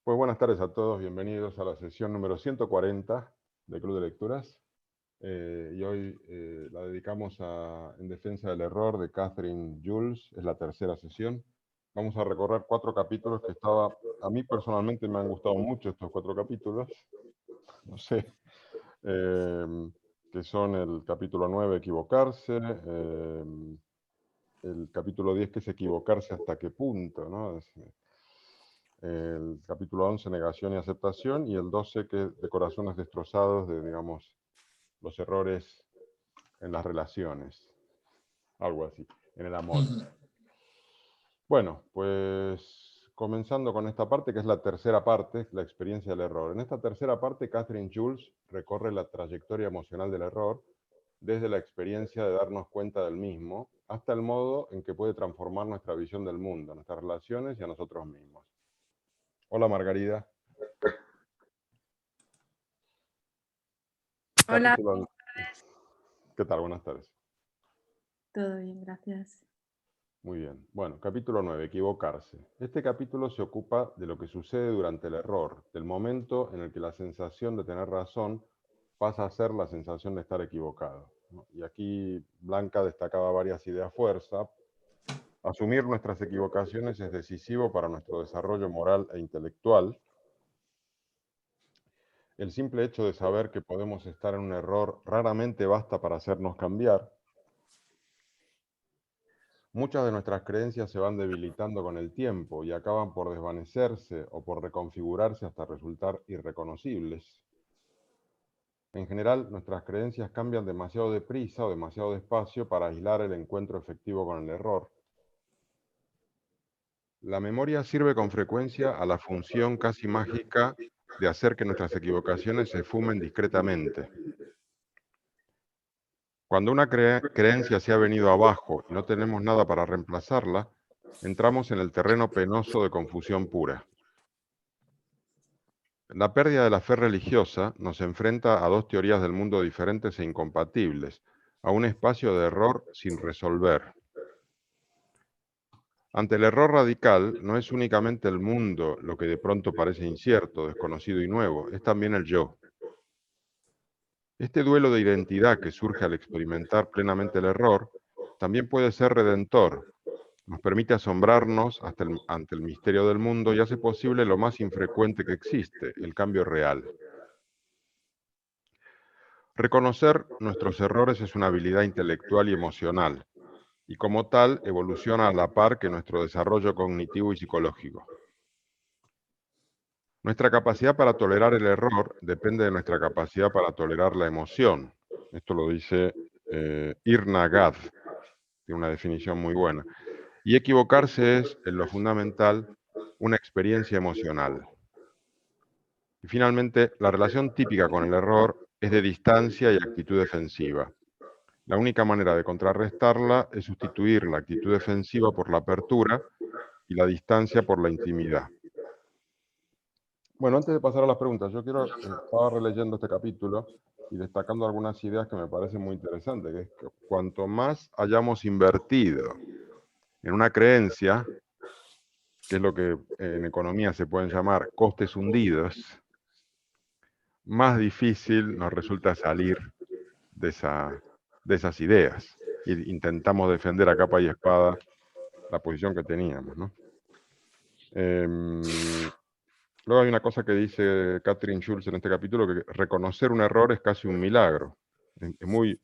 Pues buenas tardes a todos, bienvenidos a la sesión número 140 del Club de Lecturas. Y hoy la dedicamos En defensa del error de Catherine Jules, es la tercera sesión. Vamos a recorrer 4 capítulos que a mí personalmente me han gustado mucho estos 4 capítulos, no sé, que son el capítulo 9, equivocarse, el capítulo 10, que es equivocarse hasta qué punto, ¿no? El capítulo 11, negación y aceptación, y el 12, que es de corazones destrozados, de, digamos, los errores en las relaciones, algo así, en el amor. Bueno, pues comenzando con esta parte, que es la tercera parte, la experiencia del error. En esta tercera parte, Catherine Jules recorre la trayectoria emocional del error, desde la experiencia de darnos cuenta del mismo, hasta el modo en que puede transformar nuestra visión del mundo, nuestras relaciones y a nosotros mismos. Hola, Margarida. Hola, Capítulo... ¿Qué tal? Buenas tardes. todo bien, gracias. Muy bien. Bueno, capítulo 9, equivocarse. Este capítulo se ocupa de lo que sucede durante el error, del momento en el que la sensación de tener razón pasa a ser la sensación de estar equivocado, ¿no? Y aquí Blanca destacaba varias ideas fuerza. Asumir nuestras equivocaciones es decisivo para nuestro desarrollo moral e intelectual. El simple hecho de saber que podemos estar en un error raramente basta para hacernos cambiar. Muchas de nuestras creencias se van debilitando con el tiempo y acaban por desvanecerse o por reconfigurarse hasta resultar irreconocibles. En general, nuestras creencias cambian demasiado deprisa o demasiado despacio para aislar el encuentro efectivo con el error. La memoria sirve con frecuencia a la función casi mágica de hacer que nuestras equivocaciones se fumen discretamente. Cuando una creencia se ha venido abajo y no tenemos nada para reemplazarla, entramos en el terreno penoso de confusión pura. La pérdida de la fe religiosa nos enfrenta a dos teorías del mundo diferentes e incompatibles, a un espacio de error sin resolver. Ante el error radical, no es únicamente el mundo lo que de pronto parece incierto, desconocido y nuevo, es también el yo. Este duelo de identidad que surge al experimentar plenamente el error, también puede ser redentor. Nos permite asombrarnos ante el misterio del mundo y hace posible lo más infrecuente que existe, el cambio real. Reconocer nuestros errores es una habilidad intelectual y emocional, y como tal evoluciona a la par que nuestro desarrollo cognitivo y psicológico. Nuestra capacidad para tolerar el error depende de nuestra capacidad para tolerar la emoción. Esto lo dice Irna Gad, tiene una definición muy buena. Y equivocarse es, en lo fundamental, una experiencia emocional. Y finalmente, la relación típica con el error es de distancia y actitud defensiva. La única manera de contrarrestarla es sustituir la actitud defensiva por la apertura y la distancia por la intimidad. Bueno, antes de pasar a las preguntas, estaba releyendo este capítulo y destacando algunas ideas que me parecen muy interesantes, que es que cuanto más hayamos invertido en una creencia, que es lo que en economía se pueden llamar costes hundidos, más difícil nos resulta salir de esas ideas. Y intentamos defender a capa y espada la posición que teníamos, ¿no? Luego hay una cosa que dice Catherine Schulz en este capítulo, que reconocer un error es casi un milagro. Es muy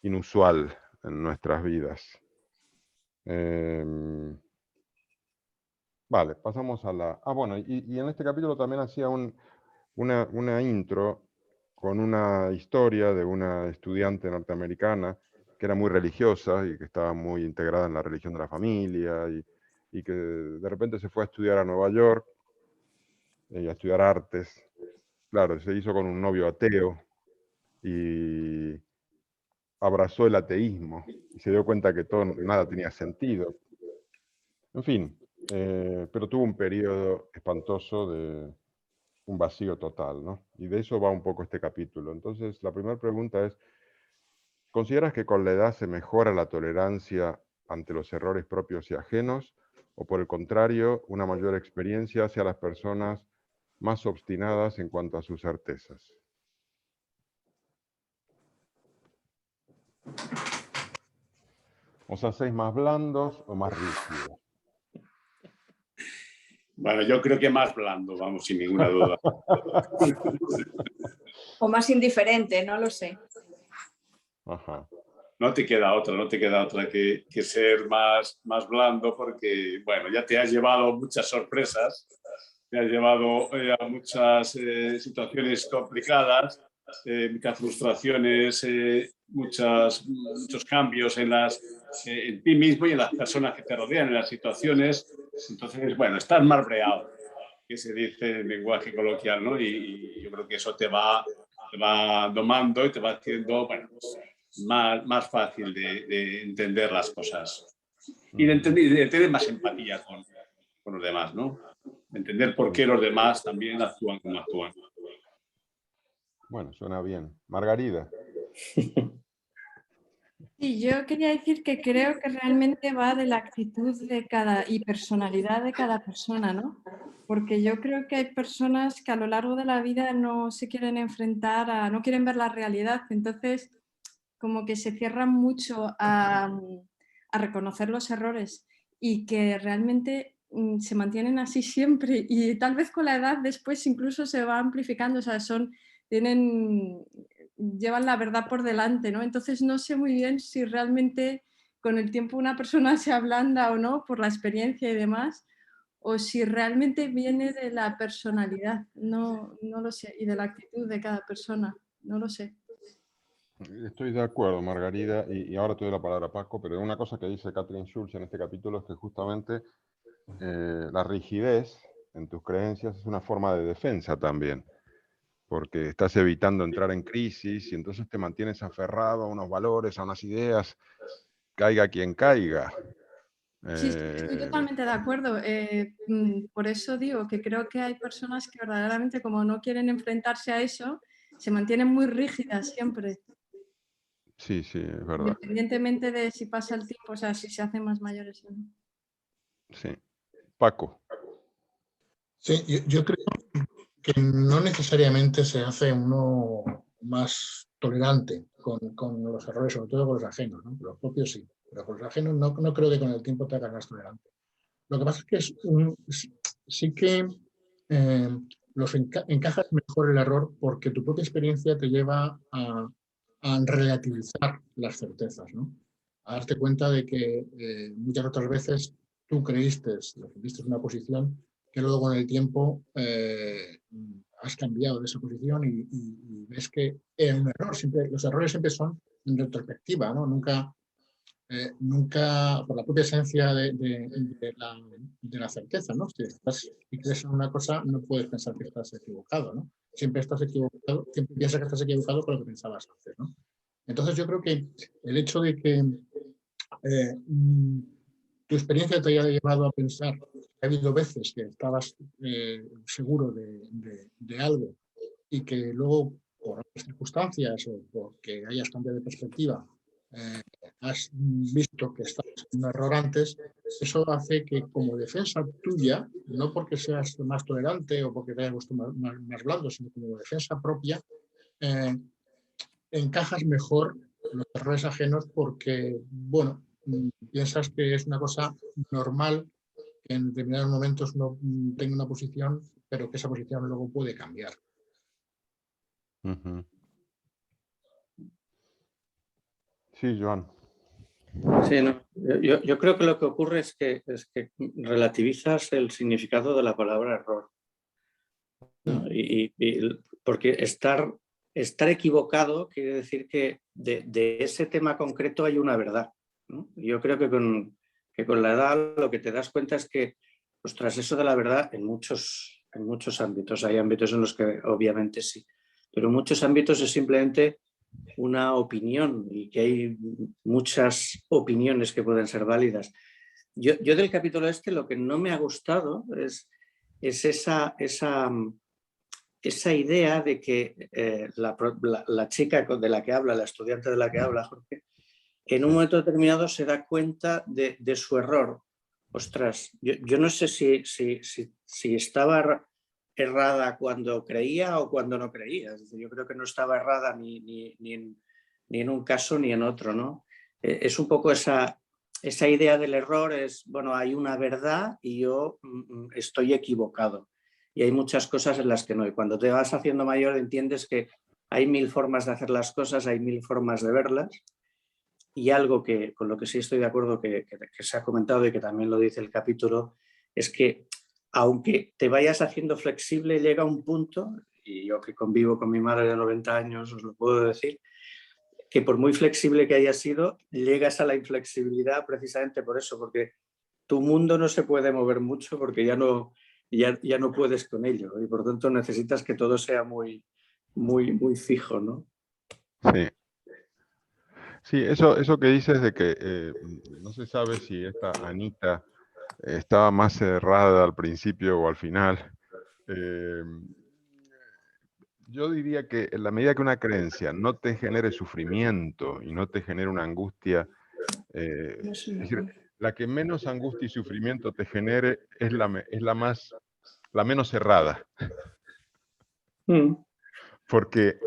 inusual en nuestras vidas. Vale, pasamos a la... bueno, y en este capítulo también hacía una intro con una historia de una estudiante norteamericana que era muy religiosa y que estaba muy integrada en la religión de la familia y que de repente se fue a estudiar a Nueva York, a estudiar artes. Claro, se hizo con un novio ateo y abrazó el ateísmo y se dio cuenta que nada tenía sentido. En fin, pero tuvo un periodo espantoso de un vacío total, ¿no? Y de eso va un poco este capítulo. Entonces, la primera pregunta es, ¿consideras que con la edad se mejora la tolerancia ante los errores propios y ajenos? o por el contrario, una mayor experiencia hace a las personas más obstinadas en cuanto a sus certezas? ¿Os hacéis más blandos o más rígidos? Bueno, yo creo que más blando, vamos, sin ninguna duda. O más indiferente, no lo sé. Ajá. No te queda otra que ser más blando, porque, bueno, ya te has llevado muchas sorpresas, te has llevado a muchas situaciones complicadas, muchas frustraciones, muchos cambios en ti mismo y en las personas que te rodean, en las situaciones. Entonces, bueno, estás más breado, que se dice en lenguaje coloquial, ¿no? Y yo creo que eso te va domando y te va haciendo, bueno, pues, más fácil de entender las cosas y de tener más empatía con los demás, ¿no? De entender por qué los demás también actúan como actúan. Bueno, suena bien. Margarida. Sí, yo quería decir que creo que realmente va de la actitud y personalidad de cada persona, ¿no? Porque yo creo que hay personas que a lo largo de la vida no se quieren enfrentar no quieren ver la realidad, entonces como que se cierran mucho a reconocer los errores y que realmente se mantienen así siempre y tal vez con la edad después incluso se va amplificando, o sea, llevan la verdad por delante, ¿no? Entonces no sé muy bien si realmente con el tiempo una persona se ablanda o no por la experiencia y demás, o si realmente viene de la personalidad, no lo sé, y de la actitud de cada persona, no lo sé. Estoy de acuerdo, Margarida, y ahora te doy la palabra a Paco, pero una cosa que dice Katrin Schulz en este capítulo es que justamente la rigidez en tus creencias es una forma de defensa también, porque estás evitando entrar en crisis y entonces te mantienes aferrado a unos valores, a unas ideas, caiga quien caiga. Sí, estoy totalmente de acuerdo. Por eso digo que creo que hay personas que verdaderamente como no quieren enfrentarse a eso, se mantienen muy rígidas siempre. Sí, es verdad. Independientemente de si pasa el tiempo, o sea, si se hacen más mayores o no. Sí. Paco. Sí, yo creo que no necesariamente se hace uno más tolerante con los errores, sobre todo con los ajenos, ¿no? Los propios sí, pero con los ajenos no creo que con el tiempo te hagas más tolerante. Lo que pasa es que sí que encajas mejor el error porque tu propia experiencia te lleva a relativizar las certezas, ¿no? A darte cuenta de que muchas otras veces tú defendiste una posición que luego con el tiempo has cambiado de esa posición y ves que era un error. Los errores siempre son en retrospectiva, ¿no? Nunca, por la propia esencia de la certeza, ¿no? Si crees en una cosa, no puedes pensar que estás equivocado, ¿no? Siempre estás equivocado, siempre piensas que estás equivocado con lo que pensabas antes, ¿no? Entonces yo creo que el hecho de que tu experiencia te haya llevado a pensar que ha habido veces que estabas seguro de algo y que luego por otras circunstancias o porque hayas cambiado de perspectiva has visto que estás en un error antes, eso hace que como defensa tuya, no porque seas más tolerante o porque te hayas gustado más blando, sino como defensa propia, encajas mejor los errores ajenos porque, bueno, piensas que es una cosa normal que en determinados momentos uno tenga una posición, pero que esa posición luego puede cambiar. Sí, Joan. Sí, no. Yo creo que lo que ocurre es que relativizas el significado de la palabra error, ¿no? Porque estar equivocado quiere decir que de ese tema concreto hay una verdad, ¿no? Yo creo que con la edad lo que te das cuenta es que, ostras, eso de la verdad en muchos ámbitos, hay ámbitos en los que obviamente sí, pero en muchos ámbitos es simplemente una opinión y que hay muchas opiniones que pueden ser válidas. Yo del capítulo lo que no me ha gustado es esa idea de que la chica de la que habla, la estudiante de la que habla, Jorge, en un momento determinado se da cuenta de su error ostras, yo no sé si estaba errada cuando creía o cuando no creía. Es decir, yo creo que no estaba errada ni en un caso ni en otro, ¿no? Es un poco esa idea del error, es, bueno, hay una verdad y yo estoy equivocado. Y hay muchas cosas en las que no. Y cuando te vas haciendo mayor entiendes que hay 1000 formas de hacer las cosas, hay 1000 formas de verlas. Y algo que con lo que sí estoy de acuerdo que se ha comentado y que también lo dice el capítulo, es que aunque te vayas haciendo flexible, llega un punto, y yo que convivo con mi madre de 90 años os lo puedo decir, que por muy flexible que hayas sido, llegas a la inflexibilidad precisamente por eso, porque tu mundo no se puede mover mucho porque ya no puedes con ello y por tanto necesitas que todo sea muy, muy, muy fijo, ¿no? Sí. Sí, eso que dices de que no se sabe si esta Anita estaba más cerrada al principio o al final. Yo diría que en la medida que una creencia no te genere sufrimiento y no te genere una angustia, No es es un decir, error. la que menos angustia y sufrimiento te genere es la menos cerrada. Porque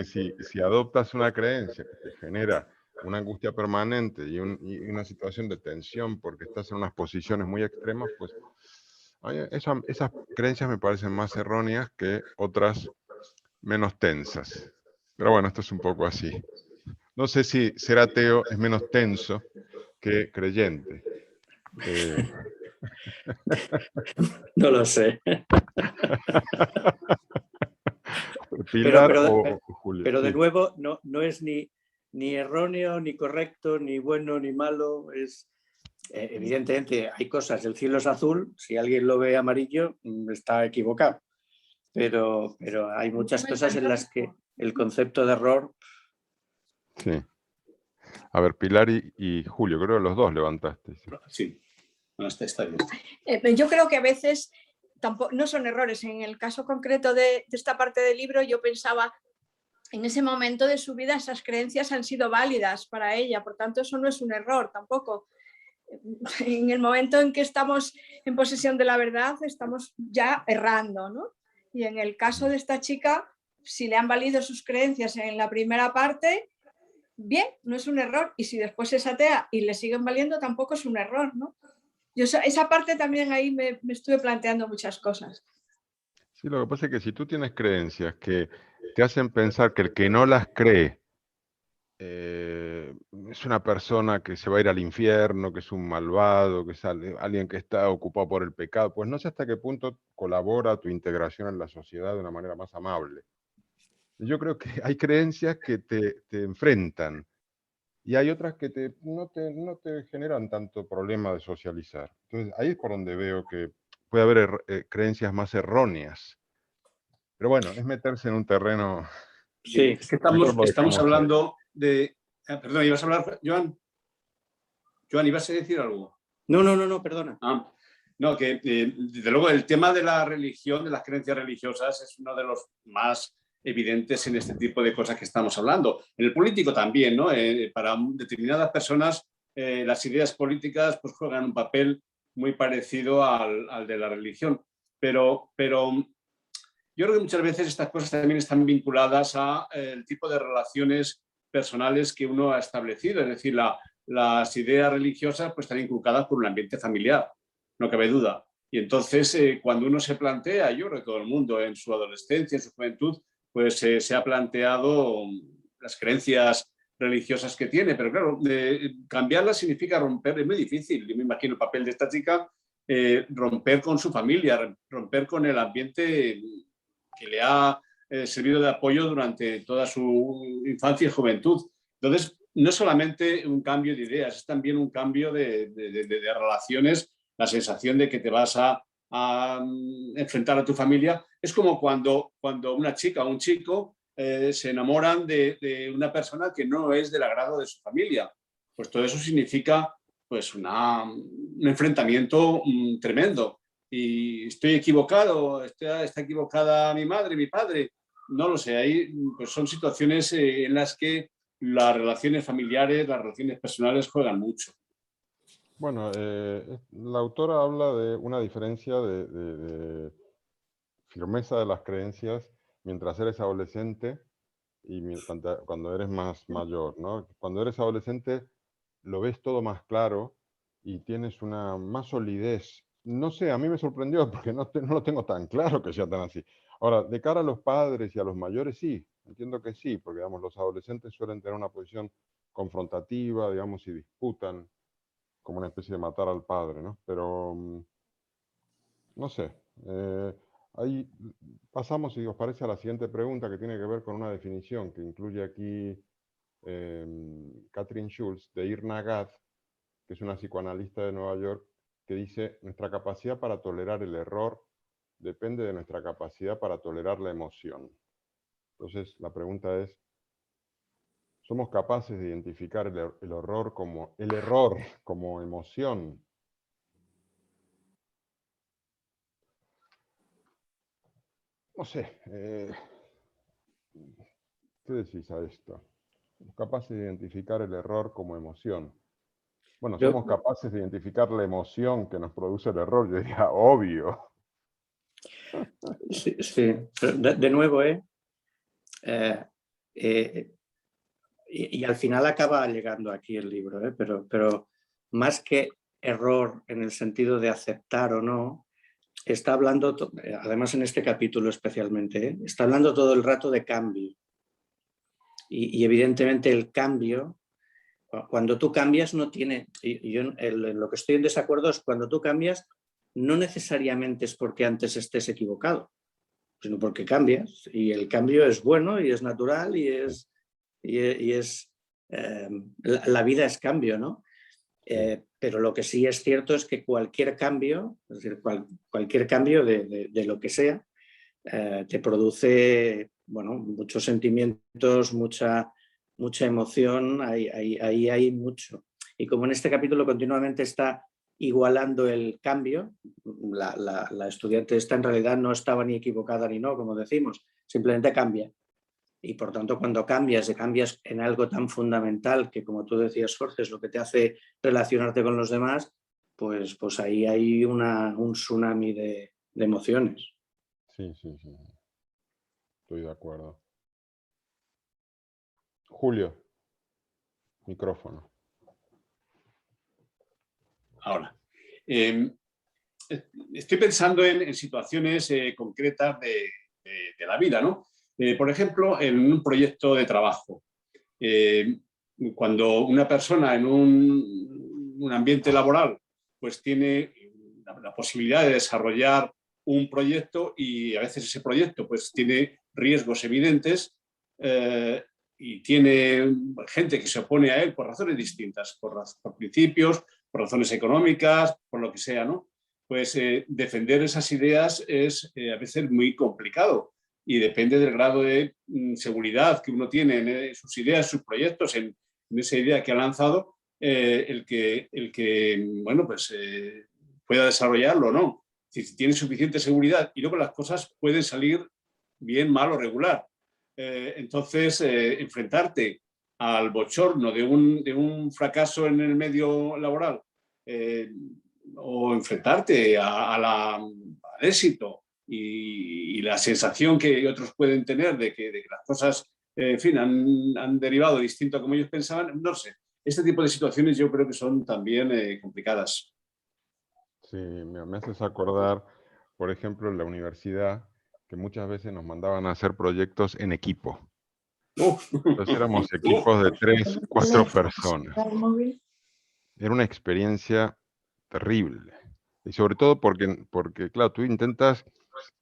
si adoptas una creencia que te genera una angustia permanente y una situación de tensión porque estás en unas posiciones muy extremas, pues esas creencias me parecen más erróneas que otras menos tensas. Pero bueno, esto es un poco así. No sé si ser ateo es menos tenso que creyente. No lo sé. Pilar o Julio. Pero de Sí. nuevo, no es ni erróneo, ni correcto, ni bueno, ni malo. Es, evidentemente hay cosas, el cielo es azul, si alguien lo ve amarillo está equivocado. Pero hay muchas cosas en las que el concepto de error... Sí. A ver, Pilar y Julio, creo que los dos levantaste. Sí, bueno, está bien. Yo creo que a veces tampoco, no son errores. En el caso concreto de esta parte del libro, yo pensaba, en ese momento de su vida esas creencias han sido válidas para ella, por tanto eso no es un error tampoco. En el momento en que estamos en posesión de la verdad, estamos ya errando, ¿no? Y en el caso de esta chica, si le han valido sus creencias en la primera parte, bien, no es un error. Y si después es atea y le siguen valiendo, tampoco es un error, ¿no? Yo esa parte también ahí me estuve planteando muchas cosas. Sí, lo que pasa es que si tú tienes creencias que te hacen pensar que el que no las cree es una persona que se va a ir al infierno, que es un malvado, que es alguien que está ocupado por el pecado, pues no sé hasta qué punto colabora tu integración en la sociedad de una manera más amable. Yo creo que hay creencias que te enfrentan y hay otras que no te generan tanto problema de socializar. Entonces ahí es por donde veo que puede haber creencias más erróneas. Pero bueno, es meterse en un terreno... Sí, Es que Mejor lo estamos dejamos ahí. hablando de... perdón, ¿ibas a hablar, Joan? Joan, ¿ibas a decir algo? No, perdona. No, que desde luego el tema de la religión, de las creencias religiosas, es uno de los más evidentes en este tipo de cosas que estamos hablando. En el político también, ¿no? Para determinadas personas, las ideas políticas pues, juegan un papel muy parecido al de la religión. Pero yo creo que muchas veces estas cosas también están vinculadas al tipo de relaciones personales que uno ha establecido. Es decir, las ideas religiosas pues, están inculcadas por un ambiente familiar, no cabe duda. Y entonces, cuando uno se plantea, yo creo que todo el mundo en su adolescencia, en su juventud, pues se ha planteado las creencias religiosas que tiene. Pero claro, cambiarlas significa romper, es muy difícil. Yo me imagino el papel de esta chica, romper con su familia, romper con el ambiente que le ha servido de apoyo durante toda su infancia y juventud. Entonces, no es solamente un cambio de ideas, es también un cambio de relaciones, la sensación de que te vas a enfrentar a tu familia. Es como cuando una chica o un chico se enamoran de una persona que no es del agrado de su familia. Pues todo eso significa pues un enfrentamiento tremendo. Y estoy equivocado, está equivocada mi madre, mi padre, no lo sé. Ahí pues son situaciones en las que las relaciones familiares, las relaciones personales juegan mucho. Bueno, la autora habla de una diferencia de firmeza de las creencias mientras eres adolescente y cuando eres más mayor, ¿no? Cuando eres adolescente lo ves todo más claro y tienes una más solidez. No sé, a mí me sorprendió porque no lo tengo tan claro que sea tan así. Ahora, de cara a los padres y a los mayores, sí, entiendo que sí, porque digamos, los adolescentes suelen tener una posición confrontativa, digamos, y disputan como una especie de matar al padre, ¿no? Pero, no sé, ahí pasamos, si os parece, a la siguiente pregunta que tiene que ver con una definición que incluye aquí Katrin Schulz, de Irna Gath, que es una psicoanalista de Nueva York, que dice, nuestra capacidad para tolerar el error depende de nuestra capacidad para tolerar la emoción. Entonces, la pregunta es, ¿somos capaces de identificar el error como emoción? No sé, ¿qué decís a esto? ¿Somos capaces de identificar el error como emoción? Bueno, Yo, somos capaces de identificar la emoción que nos produce el error, yo diría, obvio. sí, sí. De nuevo, y al final acaba llegando aquí el libro, pero más que error en el sentido de aceptar o no, está hablando, además en este capítulo especialmente, está hablando todo el rato de cambio. Y evidentemente el cambio, cuando tú cambias no tiene, y yo en lo que estoy en desacuerdo es cuando tú cambias no necesariamente es porque antes estés equivocado, sino porque cambias y el cambio es bueno y es natural y es la vida es cambio, ¿no? Pero lo que sí es cierto es que cualquier cambio, es decir, cualquier cambio de lo que sea, te produce, bueno, muchos sentimientos, mucha emoción, ahí hay mucho. Y como en este capítulo continuamente está igualando el cambio, la estudiante esta en realidad no estaba ni equivocada ni no, como decimos, simplemente cambia. Y por tanto, cuando cambias en algo tan fundamental que, como tú decías, Jorge, es lo que te hace relacionarte con los demás, pues ahí hay un tsunami de emociones. Sí, sí, sí. Estoy de acuerdo. Julio, micrófono. Ahora, estoy pensando en situaciones concretas de la vida, ¿no? Por ejemplo, en un proyecto de trabajo. Cuando una persona en un ambiente laboral pues tiene la posibilidad de desarrollar un proyecto y a veces ese proyecto pues tiene riesgos evidentes y tiene gente que se opone a él por razones distintas, por principios, por razones económicas, por lo que sea, ¿no? Pues defender esas ideas es a veces muy complicado y depende del grado de seguridad que uno tiene en sus ideas, sus proyectos, en esa idea que ha lanzado, el que bueno, pues pueda desarrollarlo o no. Si tiene suficiente seguridad y luego las cosas pueden salir bien, mal o regular. Entonces, enfrentarte al bochorno de un fracaso en el medio laboral o enfrentarte al éxito y la sensación que otros pueden tener de que las cosas, en fin, han derivado distinto a como ellos pensaban, no sé. Este tipo de situaciones yo creo que son también complicadas. Sí, me haces acordar, por ejemplo, en la universidad, que muchas veces nos mandaban a hacer proyectos en equipo. Entonces éramos equipos de 3, 4 personas. Era una experiencia terrible. Y sobre todo porque, claro, tú intentas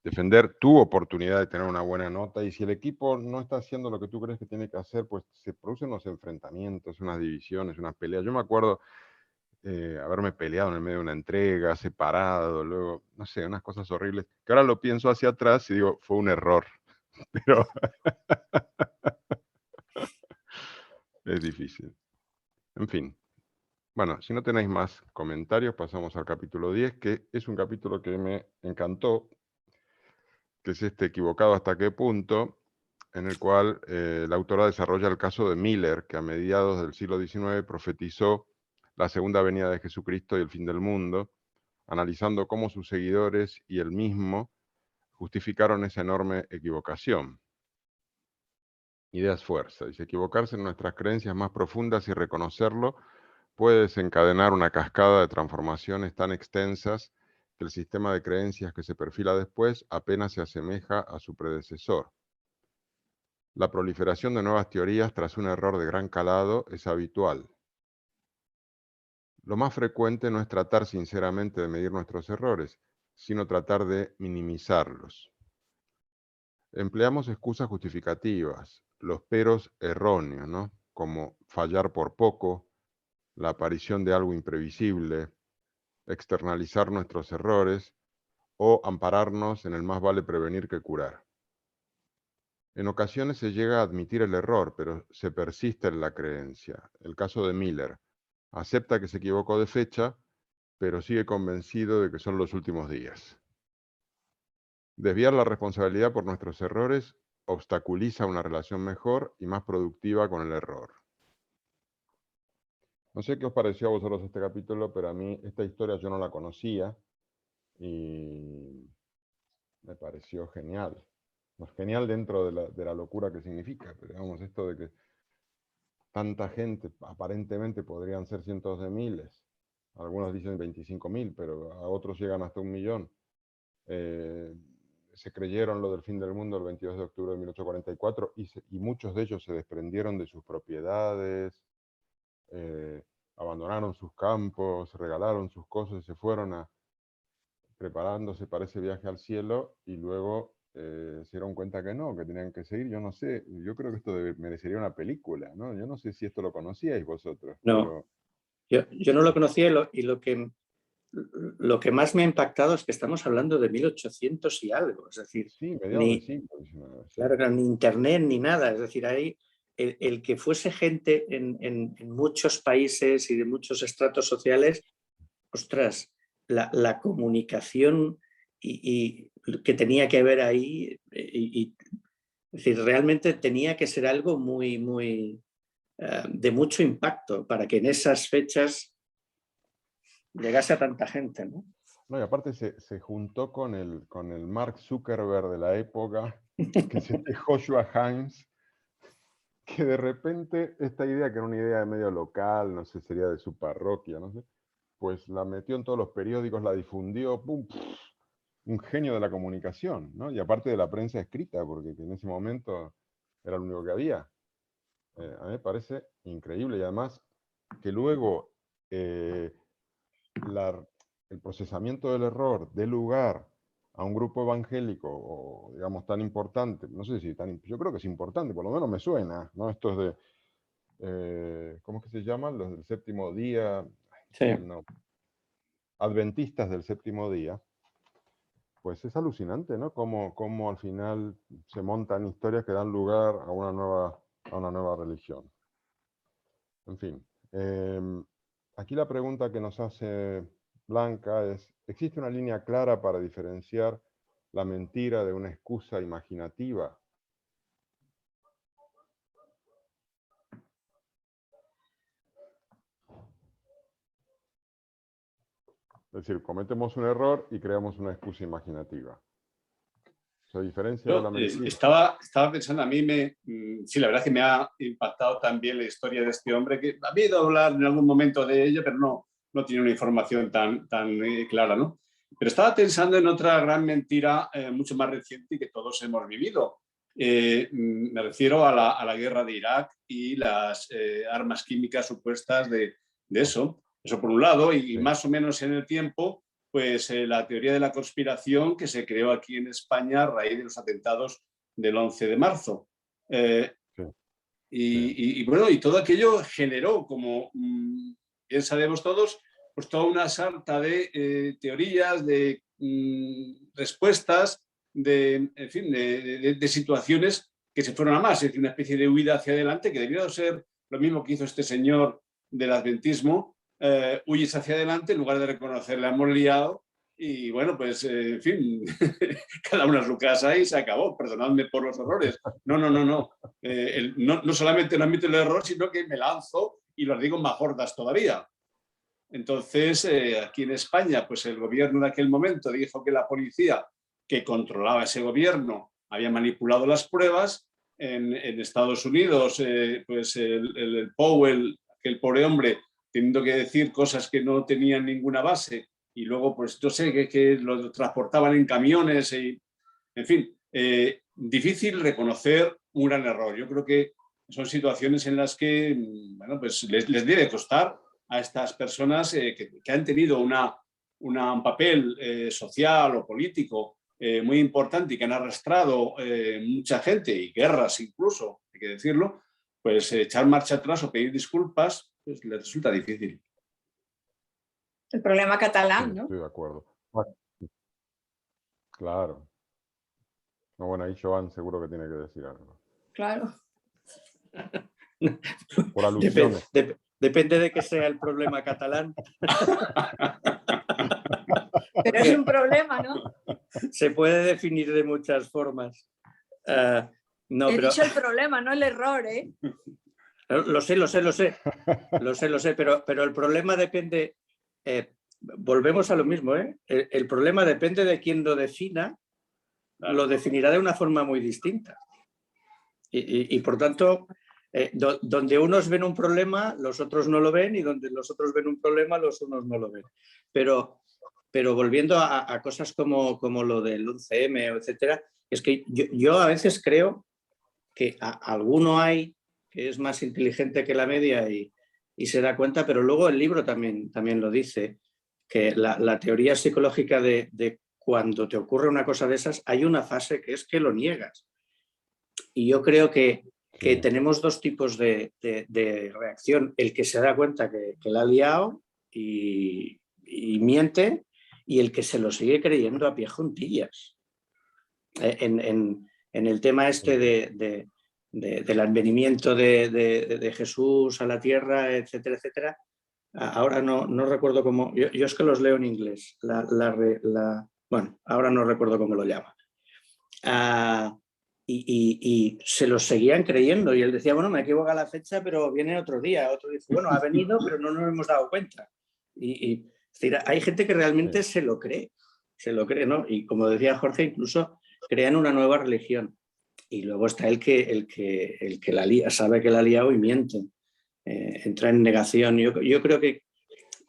defender tu oportunidad de tener una buena nota y si el equipo no está haciendo lo que tú crees que tiene que hacer, pues se producen unos enfrentamientos, unas divisiones, unas peleas. Yo me acuerdo haberme peleado en el medio de una entrega, separado, luego, no sé, unas cosas horribles, que ahora lo pienso hacia atrás y digo, fue un error, pero es difícil. En fin. Bueno, si no tenéis más comentarios, pasamos al capítulo 10, que es un capítulo que me encantó, que es equivocado hasta qué punto, en el cual la autora desarrolla el caso de Miller, que a mediados del siglo XIX profetizó la segunda venida de Jesucristo y el fin del mundo, analizando cómo sus seguidores y él mismo justificaron esa enorme equivocación. Ideas fuerza. Dice, equivocarse en nuestras creencias más profundas y reconocerlo puede desencadenar una cascada de transformaciones tan extensas que el sistema de creencias que se perfila después apenas se asemeja a su predecesor. La proliferación de nuevas teorías tras un error de gran calado es habitual. Lo más frecuente no es tratar sinceramente de medir nuestros errores, sino tratar de minimizarlos. Empleamos excusas justificativas, los peros erróneos, ¿no? Como fallar por poco, la aparición de algo imprevisible, externalizar nuestros errores o ampararnos en el más vale prevenir que curar. En ocasiones se llega a admitir el error, pero se persiste en la creencia. El caso de Miller. Acepta que se equivocó de fecha, pero sigue convencido de que son los últimos días. Desviar la responsabilidad por nuestros errores obstaculiza una relación mejor y más productiva con el error. No sé qué os pareció a vosotros este capítulo, pero a mí esta historia yo no la conocía y me pareció genial. No, genial dentro de la locura que significa, pero digamos, esto de que tanta gente, aparentemente podrían ser cientos de miles, algunos dicen 25.000, pero a otros llegan hasta 1.000.000. Se creyeron lo del fin del mundo el 22 de octubre de 1844 y muchos de ellos se desprendieron de sus propiedades, abandonaron sus campos, regalaron sus cosas y se fueron preparándose para ese viaje al cielo y luego se dieron cuenta que no, que tenían que seguir. Yo no sé, yo creo que esto merecería una película, ¿no? Yo no sé si esto lo conocíais vosotros. No, pero... yo no lo conocía y lo que más me ha impactado es que estamos hablando de 1800 y algo, es decir, sí, mediados del siglo XIX, sí. Claro, ni internet ni nada, es decir, ahí el que fuese gente en muchos países y de muchos estratos sociales, ostras, la comunicación y que tenía que haber ahí, es decir, realmente tenía que ser algo muy de mucho impacto para que en esas fechas llegase a tanta gente, ¿no? No, y aparte se juntó con el Mark Zuckerberg de la época, que es Joshua Himes, que de repente esta idea, que era una idea de medio local, no sé, sería de su parroquia, no sé, pues la metió en todos los periódicos, la difundió, ¡pum! Un genio de la comunicación, ¿no? Y aparte de la prensa escrita, porque en ese momento era lo único que había. A mí me parece increíble y además que luego el procesamiento del error dé lugar a un grupo evangélico, o digamos tan importante, no sé si yo creo que es importante, por lo menos me suena, ¿no? Estos de, ¿cómo es que se llaman? Los del séptimo día, Sí. no, adventistas del séptimo día, pues es alucinante, ¿no? Cómo al final se montan historias que dan lugar a una nueva religión. En fin, aquí la pregunta que nos hace Blanca es, ¿existe una línea clara para diferenciar la mentira de una excusa imaginativa? Es decir, cometemos un error y creamos una excusa imaginativa. ¿Se diferencia de la mentira? Estaba pensando, a mí sí, la verdad es que me ha impactado también la historia de este hombre, que había ido a hablar en algún momento de ello, pero no tiene una información tan clara, ¿no? Pero estaba pensando en otra gran mentira mucho más reciente que todos hemos vivido. Me refiero a la guerra de Irak y las armas químicas supuestas de eso. Eso por un lado, y sí, más o menos en el tiempo, pues la teoría de la conspiración que se creó aquí en España a raíz de los atentados del 11 de marzo. Sí. Y bueno, y todo aquello generó, como bien sabemos todos, pues toda una sarta de teorías, de respuestas, en fin, de situaciones que se fueron a más, es decir, una especie de huida hacia adelante que debió ser lo mismo que hizo este señor del adventismo. Huyes hacia adelante en lugar de reconocer la hemos liado y bueno, pues en fin, cada uno a su casa y se acabó, perdonadme por los errores. No solamente no admito el error, sino que me lanzo y los digo más gordas todavía. Entonces, aquí en España, pues el gobierno de aquel momento dijo que la policía que controlaba ese gobierno había manipulado las pruebas. En Estados Unidos, pues el Powell, aquel pobre hombre, teniendo que decir cosas que no tenían ninguna base, y luego, pues yo sé que lo transportaban en camiones, y, en fin, difícil reconocer un gran error. Yo creo que son situaciones en las que, bueno, pues les debe costar a estas personas que han tenido un papel social o político muy importante y que han arrastrado mucha gente y guerras incluso, hay que decirlo, pues echar marcha atrás o pedir disculpas, pues les resulta difícil. El problema catalán, Sí, ¿no? estoy de acuerdo. Bueno, claro. No, bueno, ahí Joan seguro que tiene que decir algo. Claro. Por alusiones. Depende de que sea el problema catalán. Pero es un problema, ¿no? Se puede definir de muchas formas. No, He pero, dicho el problema, no el error, ¿eh? lo sé, pero el problema depende, volvemos a lo mismo, ¿eh? El problema depende de quién lo defina, lo definirá de una forma muy distinta. Y por tanto, donde unos ven un problema, los otros no lo ven, y donde los otros ven un problema, los unos no lo ven. Pero volviendo a cosas como lo del 11M, etcétera, es que yo a veces creo que alguno hay que es más inteligente que la media y se da cuenta, pero luego el libro también lo dice, que la teoría psicológica de cuando te ocurre una cosa de esas, hay una fase que es que lo niegas. Y yo creo que tenemos dos tipos de reacción. El que se da cuenta que la ha liado y miente, y el que se lo sigue creyendo a pie juntillas. En el tema este del advenimiento de Jesús a la tierra, etcétera, etcétera, ahora no recuerdo cómo, yo es que los leo en inglés, bueno, ahora no recuerdo cómo lo llama. Y se los seguían creyendo, y él decía, bueno, me equivoca la fecha, pero viene otro día. Otro dice, bueno, ha venido, pero no nos hemos dado cuenta. Es decir, hay gente que realmente se lo cree, ¿no? Y como decía Jorge, incluso crean una nueva religión. Y luego está el que la lía, sabe que la ha liado y miente, entra en negación. Yo creo que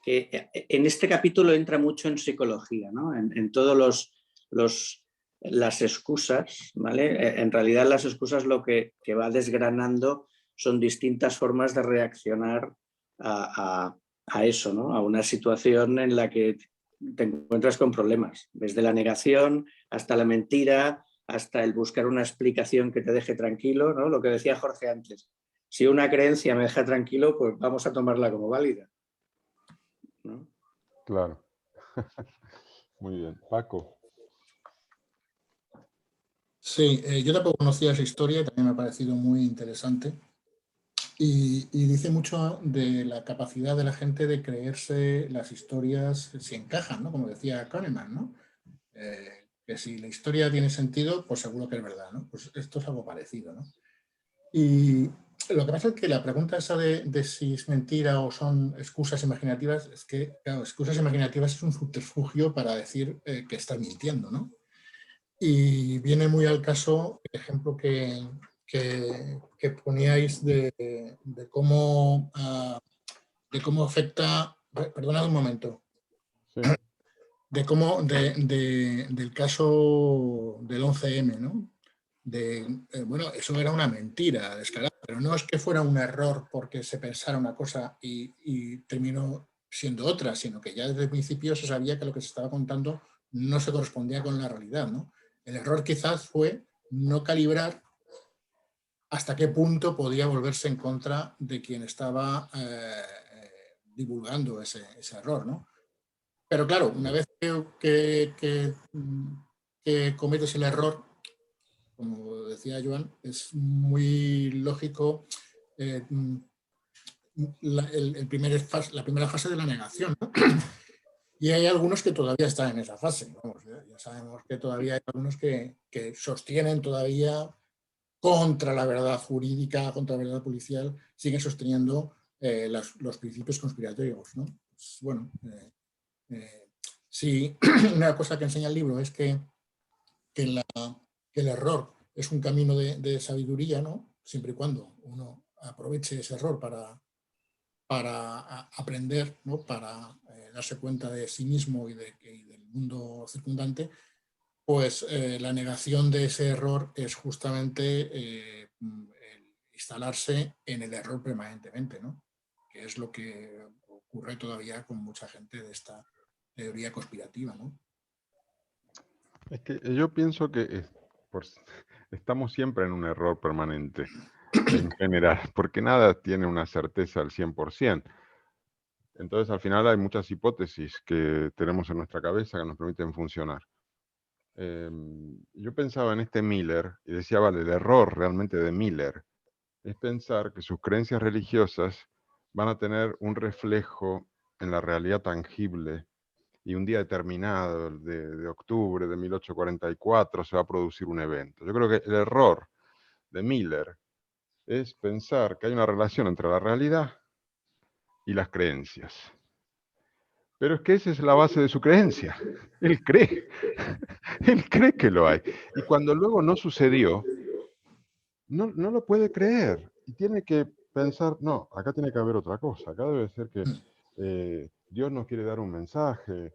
en este capítulo entra mucho en psicología, ¿no? En todos las excusas, ¿vale? En realidad las excusas lo que va desgranando son distintas formas de reaccionar a eso, ¿no? A una situación en la que te encuentras con problemas, desde la negación hasta la mentira, hasta el buscar una explicación que te deje tranquilo, ¿no? Lo que decía Jorge antes, si una creencia me deja tranquilo, pues vamos a tomarla como válida, ¿no? Claro. Muy bien. Paco. Sí, yo tampoco conocía esa historia y también me ha parecido muy interesante. Y dice mucho de la capacidad de la gente de creerse las historias si encajan, ¿no? Como decía Kahneman, ¿no? Que si la historia tiene sentido, pues seguro que es verdad, ¿no? Pues esto es algo parecido, ¿no? Y lo que pasa es que la pregunta esa de si es mentira o son excusas imaginativas, es que, claro, excusas imaginativas es un subterfugio para decir que estás mintiendo, ¿no? Y viene muy al caso el ejemplo que poníais de cómo afecta, perdonad un momento, Sí. del caso del 11M, ¿no? Bueno, eso era una mentira descarada, pero no es que fuera un error porque se pensara una cosa y terminó siendo otra, sino que ya desde el principio se sabía que lo que se estaba contando no se correspondía con la realidad, ¿no? El error quizás fue no calibrar hasta qué punto podía volverse en contra de quien estaba divulgando ese error, ¿no? Pero claro, una vez que cometes el error, como decía Joan, es muy lógico la primera fase de la negación, ¿no? Y hay algunos que todavía están en esa fase. Vamos, ya sabemos que todavía hay algunos que sostienen todavía contra la verdad jurídica, contra la verdad policial, siguen sosteniendo los principios conspiratorios, ¿no? pues bueno, sí, una cosa que enseña el libro es que el error es un camino de sabiduría, ¿no? Siempre y cuando uno aproveche ese error para aprender, ¿no? Para darse cuenta de sí mismo y del mundo circundante, pues la negación de ese error es justamente el instalarse en el error permanentemente, ¿no? Que es lo que ocurre todavía con mucha gente de esta teoría conspirativa, ¿no? Es que yo pienso que estamos siempre en un error permanente, en general, porque nada tiene una certeza al 100%. Entonces, al final hay muchas hipótesis que tenemos en nuestra cabeza que nos permiten funcionar. Yo pensaba en este Miller y decía, vale, el error realmente de Miller es pensar que sus creencias religiosas van a tener un reflejo en la realidad tangible y un día determinado, de octubre de 1844, se va a producir un evento. Yo creo que el error de Miller es pensar que hay una relación entre la realidad y las creencias. Pero es que esa es la base de su creencia. Él cree. Él cree que lo hay. Y cuando luego no sucedió, no lo puede creer. Y tiene que pensar, no, acá tiene que haber otra cosa. Acá debe ser que Dios nos quiere dar un mensaje.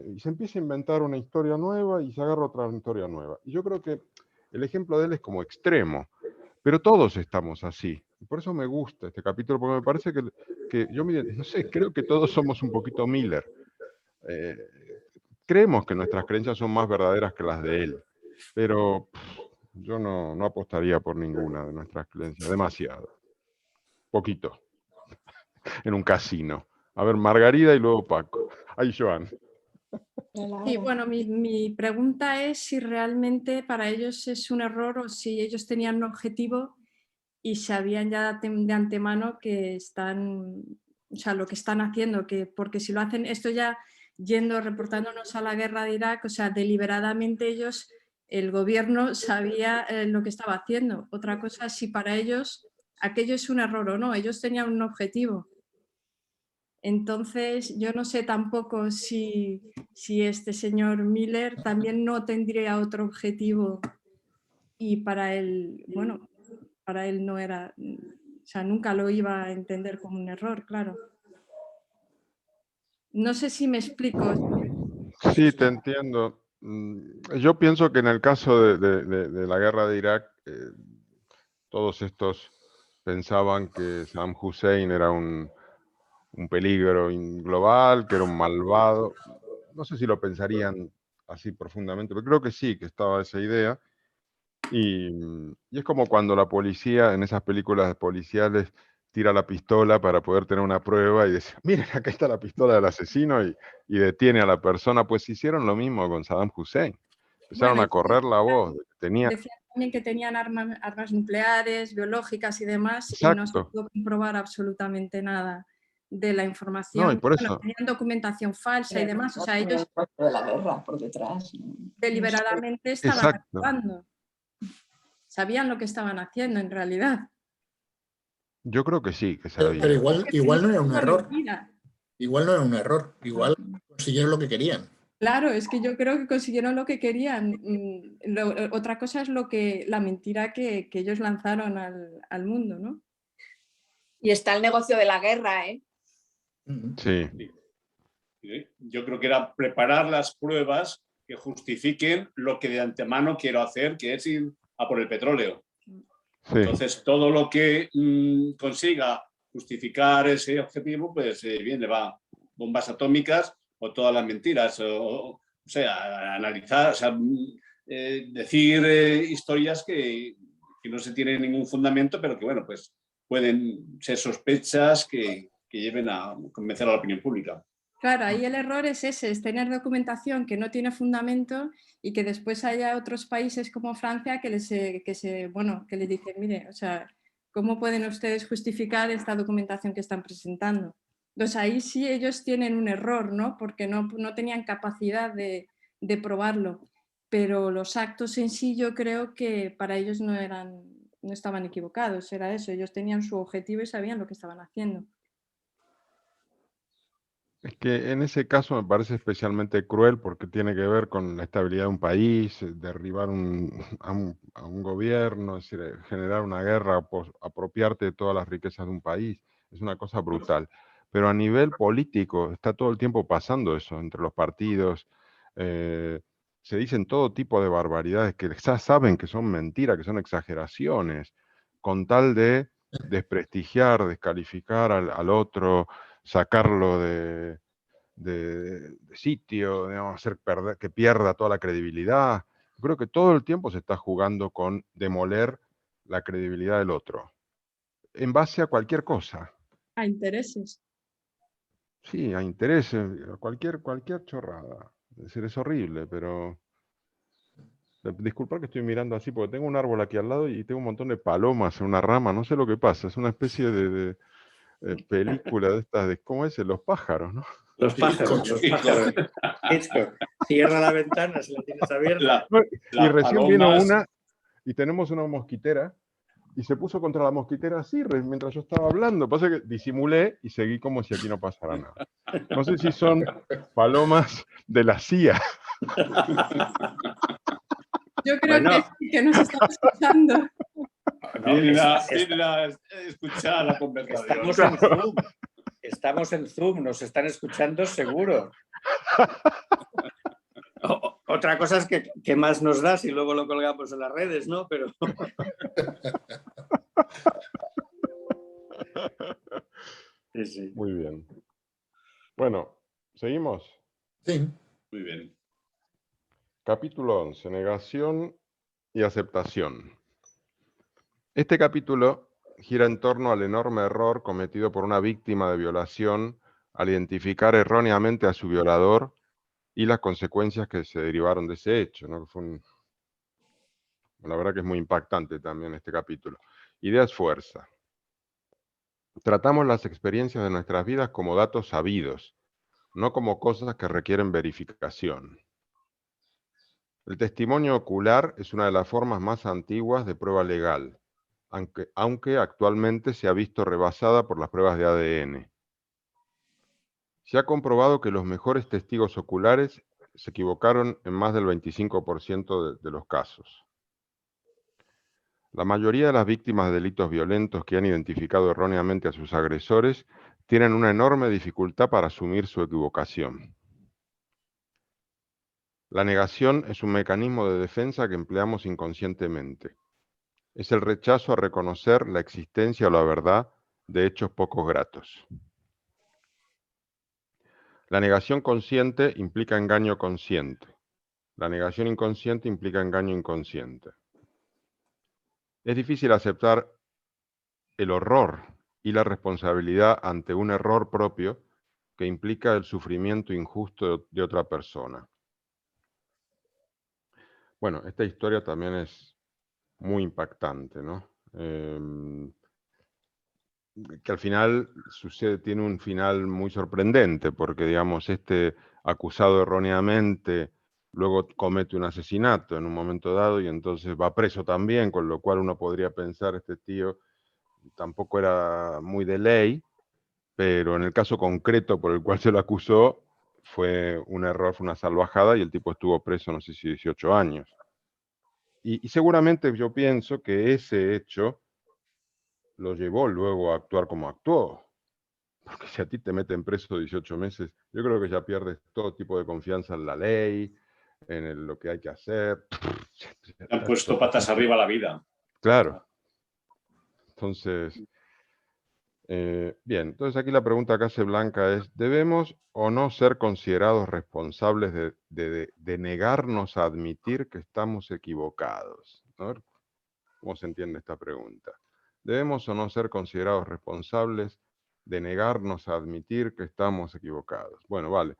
Y se empieza a inventar una historia nueva y se agarra otra historia nueva. Y yo creo que el ejemplo de él es como extremo. Pero todos estamos así. Y por eso me gusta este capítulo, porque me parece que yo, no sé, creo que todos somos un poquito Miller. Creemos que nuestras creencias son más verdaderas que las de él, pero yo no apostaría por ninguna de nuestras creencias, demasiado. Poquito. En un casino. A ver, Margarida y luego Paco. Ay, Joan. Sí, bueno, mi pregunta es si realmente para ellos es un error o si ellos tenían un objetivo y sabían ya de antemano que están, o sea, lo que están haciendo, porque si lo hacen, esto ya reportándonos a la guerra de Irak, o sea, deliberadamente ellos, el gobierno sabía lo que estaba haciendo. Otra cosa es si para ellos aquello es un error o no, ellos tenían un objetivo. Entonces, yo no sé tampoco si este señor Miller también no tendría otro objetivo y para él, bueno, para él no era, o sea, nunca lo iba a entender como un error, claro. No sé si me explico. Sí, te entiendo. Yo pienso que en el caso de la guerra de Irak, todos estos pensaban que Saddam Hussein era un peligro global, que era un malvado. No sé si lo pensarían así profundamente, pero creo que sí, que estaba esa idea. Y es como cuando la policía, en esas películas policiales, tira la pistola para poder tener una prueba y dice, miren, acá está la pistola del asesino y detiene a la persona. Pues hicieron lo mismo con Saddam Hussein. Empezaron a correr la voz. Decían también que tenían armas nucleares, biológicas y demás, Exacto. y no se pudo comprobar absolutamente nada de la información. No, y por eso... Bueno, tenían documentación falsa y demás, o sea, ellos de la guerra por detrás. deliberadamente estaban actuando. Sabían lo que estaban haciendo en realidad. Yo creo que sí, que sabían. Pero igual no era un error. Igual no era un error. Igual consiguieron lo que querían. Claro, es que yo creo que consiguieron lo que querían. Otra cosa es la mentira que ellos lanzaron al mundo, ¿no? Y está el negocio de la guerra, ¿eh? Sí. Yo creo que era preparar las pruebas que justifiquen lo que de antemano quiero hacer, que es ir a por el petróleo. Sí. Entonces, todo lo que consiga justificar ese objetivo, pues bien, le va bombas atómicas o todas las mentiras, o sea, analizar, o sea, decir historias que no se tienen ningún fundamento, pero que, bueno, pues pueden ser sospechas que lleven a convencer a la opinión pública. Claro, ahí el error es ese, es tener documentación que no tiene fundamento y que después haya otros países como Francia que les dicen, mire, o sea, ¿cómo pueden ustedes justificar esta documentación que están presentando? Entonces ahí sí ellos tienen un error, ¿no? Porque no tenían capacidad de probarlo, pero los actos en sí yo creo que para ellos no estaban equivocados, era eso, ellos tenían su objetivo y sabían lo que estaban haciendo. Es que en ese caso me parece especialmente cruel porque tiene que ver con la estabilidad de un país, derribar a un gobierno, es decir, generar una guerra, apropiarte de todas las riquezas de un país. Es una cosa brutal. Pero a nivel político está todo el tiempo pasando eso entre los partidos. Se dicen todo tipo de barbaridades que ya saben que son mentiras, que son exageraciones, con tal de desprestigiar, descalificar al otro, sacarlo de sitio, digamos, hacer que pierda toda la credibilidad. Yo creo que todo el tiempo se está jugando con demoler la credibilidad del otro, en base a cualquier cosa. A intereses. Sí, a intereses, a cualquier chorrada. Es decir, es horrible, pero... Disculpa que estoy mirando así, porque tengo un árbol aquí al lado y tengo un montón de palomas en una rama, no sé lo que pasa, es una especie de película de estas, de, ¿cómo es? Los pájaros, ¿no? Los pájaros, los pájaros. Hitchcock. Cierra la ventana si la tienes abierta. Y recién vino una y tenemos una mosquitera y se puso contra la mosquitera así mientras yo estaba hablando. Pasa que disimulé y seguí como si aquí no pasara nada. No sé si son palomas de la CIA. Yo creo que sí, que nos están escuchando. Vienen a escuchar la conversación. Estamos en Zoom. Estamos en Zoom, nos están escuchando seguro. Otra cosa es que más nos da si luego lo colgamos en las redes, ¿no? Pero... Sí, sí. Muy bien. Bueno, ¿seguimos? Sí. Muy bien. Capítulo 11. Negación y aceptación. Este capítulo gira en torno al enorme error cometido por una víctima de violación al identificar erróneamente a su violador y las consecuencias que se derivaron de ese hecho, ¿no? La verdad que es muy impactante también este capítulo. Idea es fuerza. Tratamos las experiencias de nuestras vidas como datos sabidos, no como cosas que requieren verificación. El testimonio ocular es una de las formas más antiguas de prueba legal, aunque actualmente se ha visto rebasada por las pruebas de ADN. Se ha comprobado que los mejores testigos oculares se equivocaron en más del 25% de los casos. La mayoría de las víctimas de delitos violentos que han identificado erróneamente a sus agresores tienen una enorme dificultad para asumir su equivocación. La negación es un mecanismo de defensa que empleamos inconscientemente. Es el rechazo a reconocer la existencia o la verdad de hechos poco gratos. La negación consciente implica engaño consciente. La negación inconsciente implica engaño inconsciente. Es difícil aceptar el horror y la responsabilidad ante un error propio que implica el sufrimiento injusto de otra persona. Bueno, esta historia también es muy impactante, ¿no? Que al final tiene un final muy sorprendente, porque digamos, este acusado erróneamente luego comete un asesinato en un momento dado y entonces va preso también, con lo cual uno podría pensar, este tío tampoco era muy de ley, pero en el caso concreto por el cual se lo acusó, fue un error, fue una salvajada y el tipo estuvo preso, no sé si 18 años. Y seguramente yo pienso que ese hecho lo llevó luego a actuar como actuó. Porque si a ti te meten preso 18 meses, yo creo que ya pierdes todo tipo de confianza en la ley, en lo que hay que hacer. Te han puesto patas arriba la vida. Claro. Entonces, bien, entonces aquí la pregunta que hace Blanca es, ¿debemos o no ser considerados responsables de negarnos a admitir que estamos equivocados? A ver, ¿cómo se entiende esta pregunta? ¿Debemos o no ser considerados responsables de negarnos a admitir que estamos equivocados? Bueno, vale.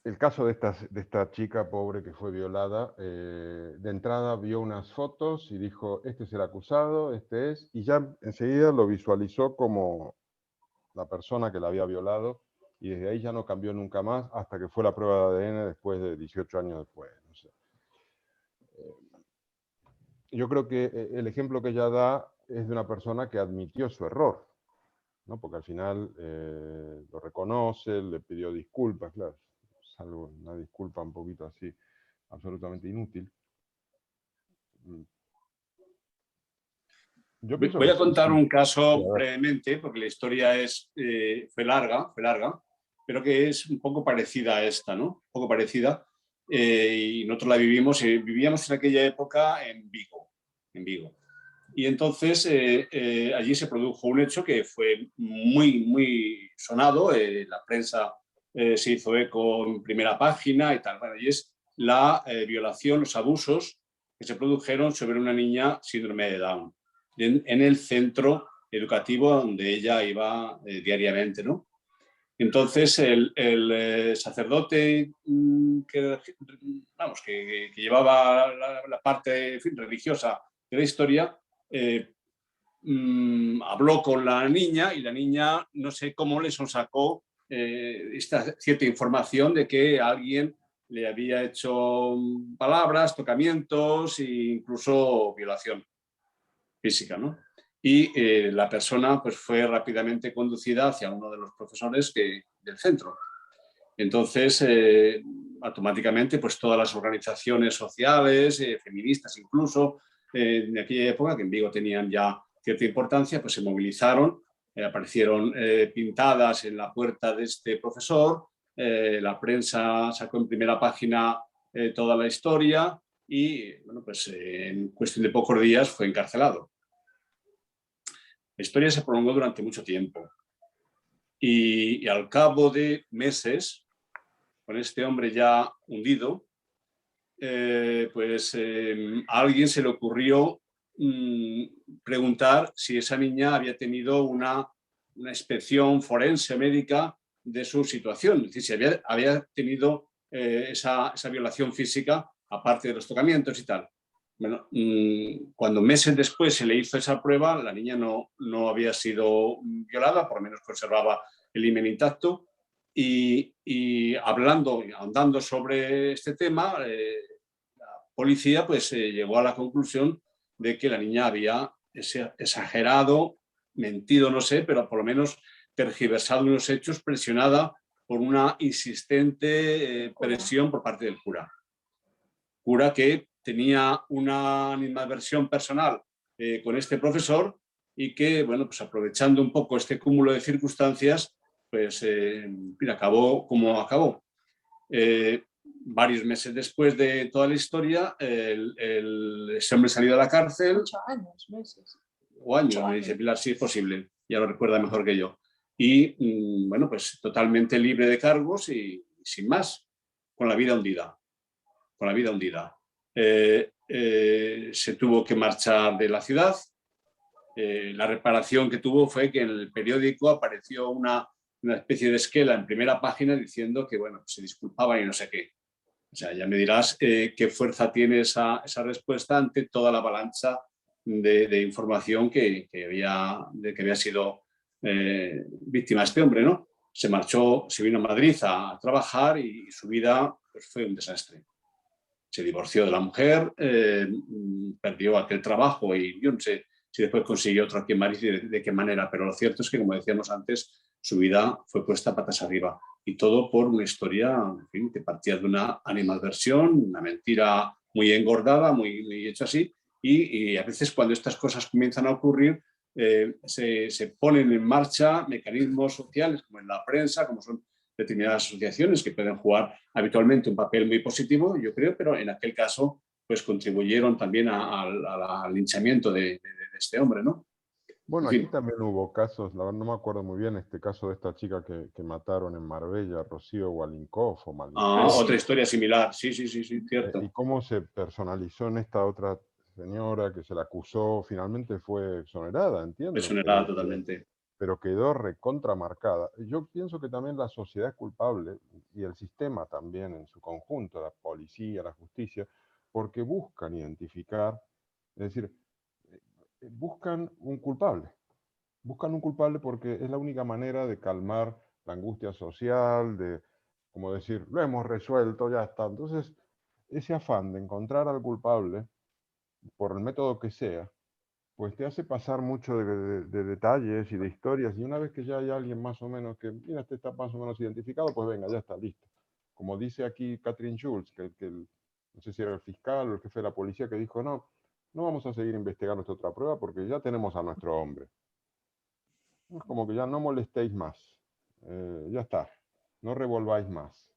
El caso de esta chica pobre que fue violada, de entrada vio unas fotos y dijo, este es el acusado, este es, y ya enseguida lo visualizó como la persona que la había violado, y desde ahí ya no cambió nunca más, hasta que fue la prueba de ADN después de 18 años después. No sé. Yo creo que el ejemplo que ella da es de una persona que admitió su error, ¿no? Porque al final lo reconoce, le pidió disculpas, claro, salvo una disculpa un poquito así, absolutamente inútil. Yo pienso Voy que a contar sí. un Sí, caso a ver. brevemente, porque la historia fue larga, pero que es un poco parecida a esta, ¿no? Un poco parecida. Y nosotros la vivimos, vivíamos en aquella época en Vigo. Y entonces allí se produjo un hecho que fue muy sonado, la prensa se hizo eco en primera página y tal. Bueno, y es la violación, los abusos que se produjeron sobre una niña síndrome de Down en el centro educativo donde ella iba diariamente, ¿no? Entonces el sacerdote que llevaba la parte, en fin, religiosa de la historia habló con la niña y la niña no sé cómo le sonsacó esta cierta información de que alguien le había hecho palabras, tocamientos e incluso violación física, ¿no? Y la persona pues, fue rápidamente conducida hacia uno de los profesores del centro. Entonces, automáticamente, pues todas las organizaciones sociales, feministas incluso, de aquella época, que en Vigo tenían ya cierta importancia, pues se movilizaron, aparecieron pintadas en la puerta de este profesor, la prensa sacó en primera página toda la historia y, bueno, pues en cuestión de pocos días fue encarcelado. La historia se prolongó durante mucho tiempo y al cabo de meses, con este hombre ya hundido, a alguien se le ocurrió preguntar si esa niña había tenido una inspección forense médica de su situación, es decir, si había tenido esa violación física, aparte de los tocamientos y tal. Bueno, cuando meses después se le hizo esa prueba, la niña no había sido violada, por lo menos conservaba el himen intacto, y andando sobre este tema, la policía pues llegó a la conclusión de que la niña había exagerado, mentido, no sé, pero por lo menos tergiversado unos hechos, presionada por una insistente presión por parte del cura. Cura que tenía una animadversión personal con este profesor y que, bueno, pues aprovechando un poco este cúmulo de circunstancias, pues acabó como acabó. Varios meses después de toda la historia, ese hombre salió de la cárcel. 8 años, meses. O años, me dice Pilar, sí es posible, ya lo recuerda mejor que yo. Y bueno, pues totalmente libre de cargos y sin más, con la vida hundida. Con la vida hundida. Se tuvo que marchar de la ciudad. La reparación que tuvo fue que en el periódico apareció una especie de esquela en primera página diciendo que, bueno, se disculpaban y no sé qué. O sea, ya me dirás qué fuerza tiene esa respuesta ante toda la avalancha de información que había sido víctima este hombre, ¿no? Se marchó, se vino a Madrid a trabajar y su vida pues, fue un desastre. Se divorció de la mujer, perdió aquel trabajo y yo no sé si después consiguió otro aquí en Madrid y de qué manera, pero lo cierto es que, como decíamos antes, su vida fue puesta patas arriba. Y todo por una historia, en fin, que partía de una animadversión, una mentira muy engordada, muy hecha así. Y a veces cuando estas cosas comienzan a ocurrir, se ponen en marcha mecanismos sociales, como en la prensa, como son determinadas asociaciones que pueden jugar habitualmente un papel muy positivo, yo creo, pero en aquel caso pues contribuyeron también al linchamiento de este hombre, ¿no? Bueno, En aquí fin. también hubo casos, la verdad no me acuerdo muy bien, este caso de esta chica que mataron en Marbella, Rocío Walinkov o Malinkov, Otra historia similar, sí, cierto. y cómo se personalizó en esta otra señora que se la acusó, finalmente fue exonerada, entiendo, Exonerada totalmente. pero quedó recontramarcada. Yo pienso que también la sociedad es culpable, y el sistema también en su conjunto, la policía, la justicia, porque buscan identificar, es decir, buscan un culpable. Buscan un culpable porque es la única manera de calmar la angustia social, de, como decir, lo hemos resuelto, ya está. Entonces, ese afán de encontrar al culpable, por el método que sea, pues te hace pasar mucho de detalles y de historias, y una vez que ya hay alguien más o menos que, mira, este está más o menos identificado, pues venga, ya está, listo. Como dice aquí Catherine Schulz, no sé si era el fiscal o el jefe de la policía, que dijo, no, no vamos a seguir investigando esta otra prueba porque ya tenemos a nuestro hombre. Es como que ya no molestéis más, ya está, no revolváis más.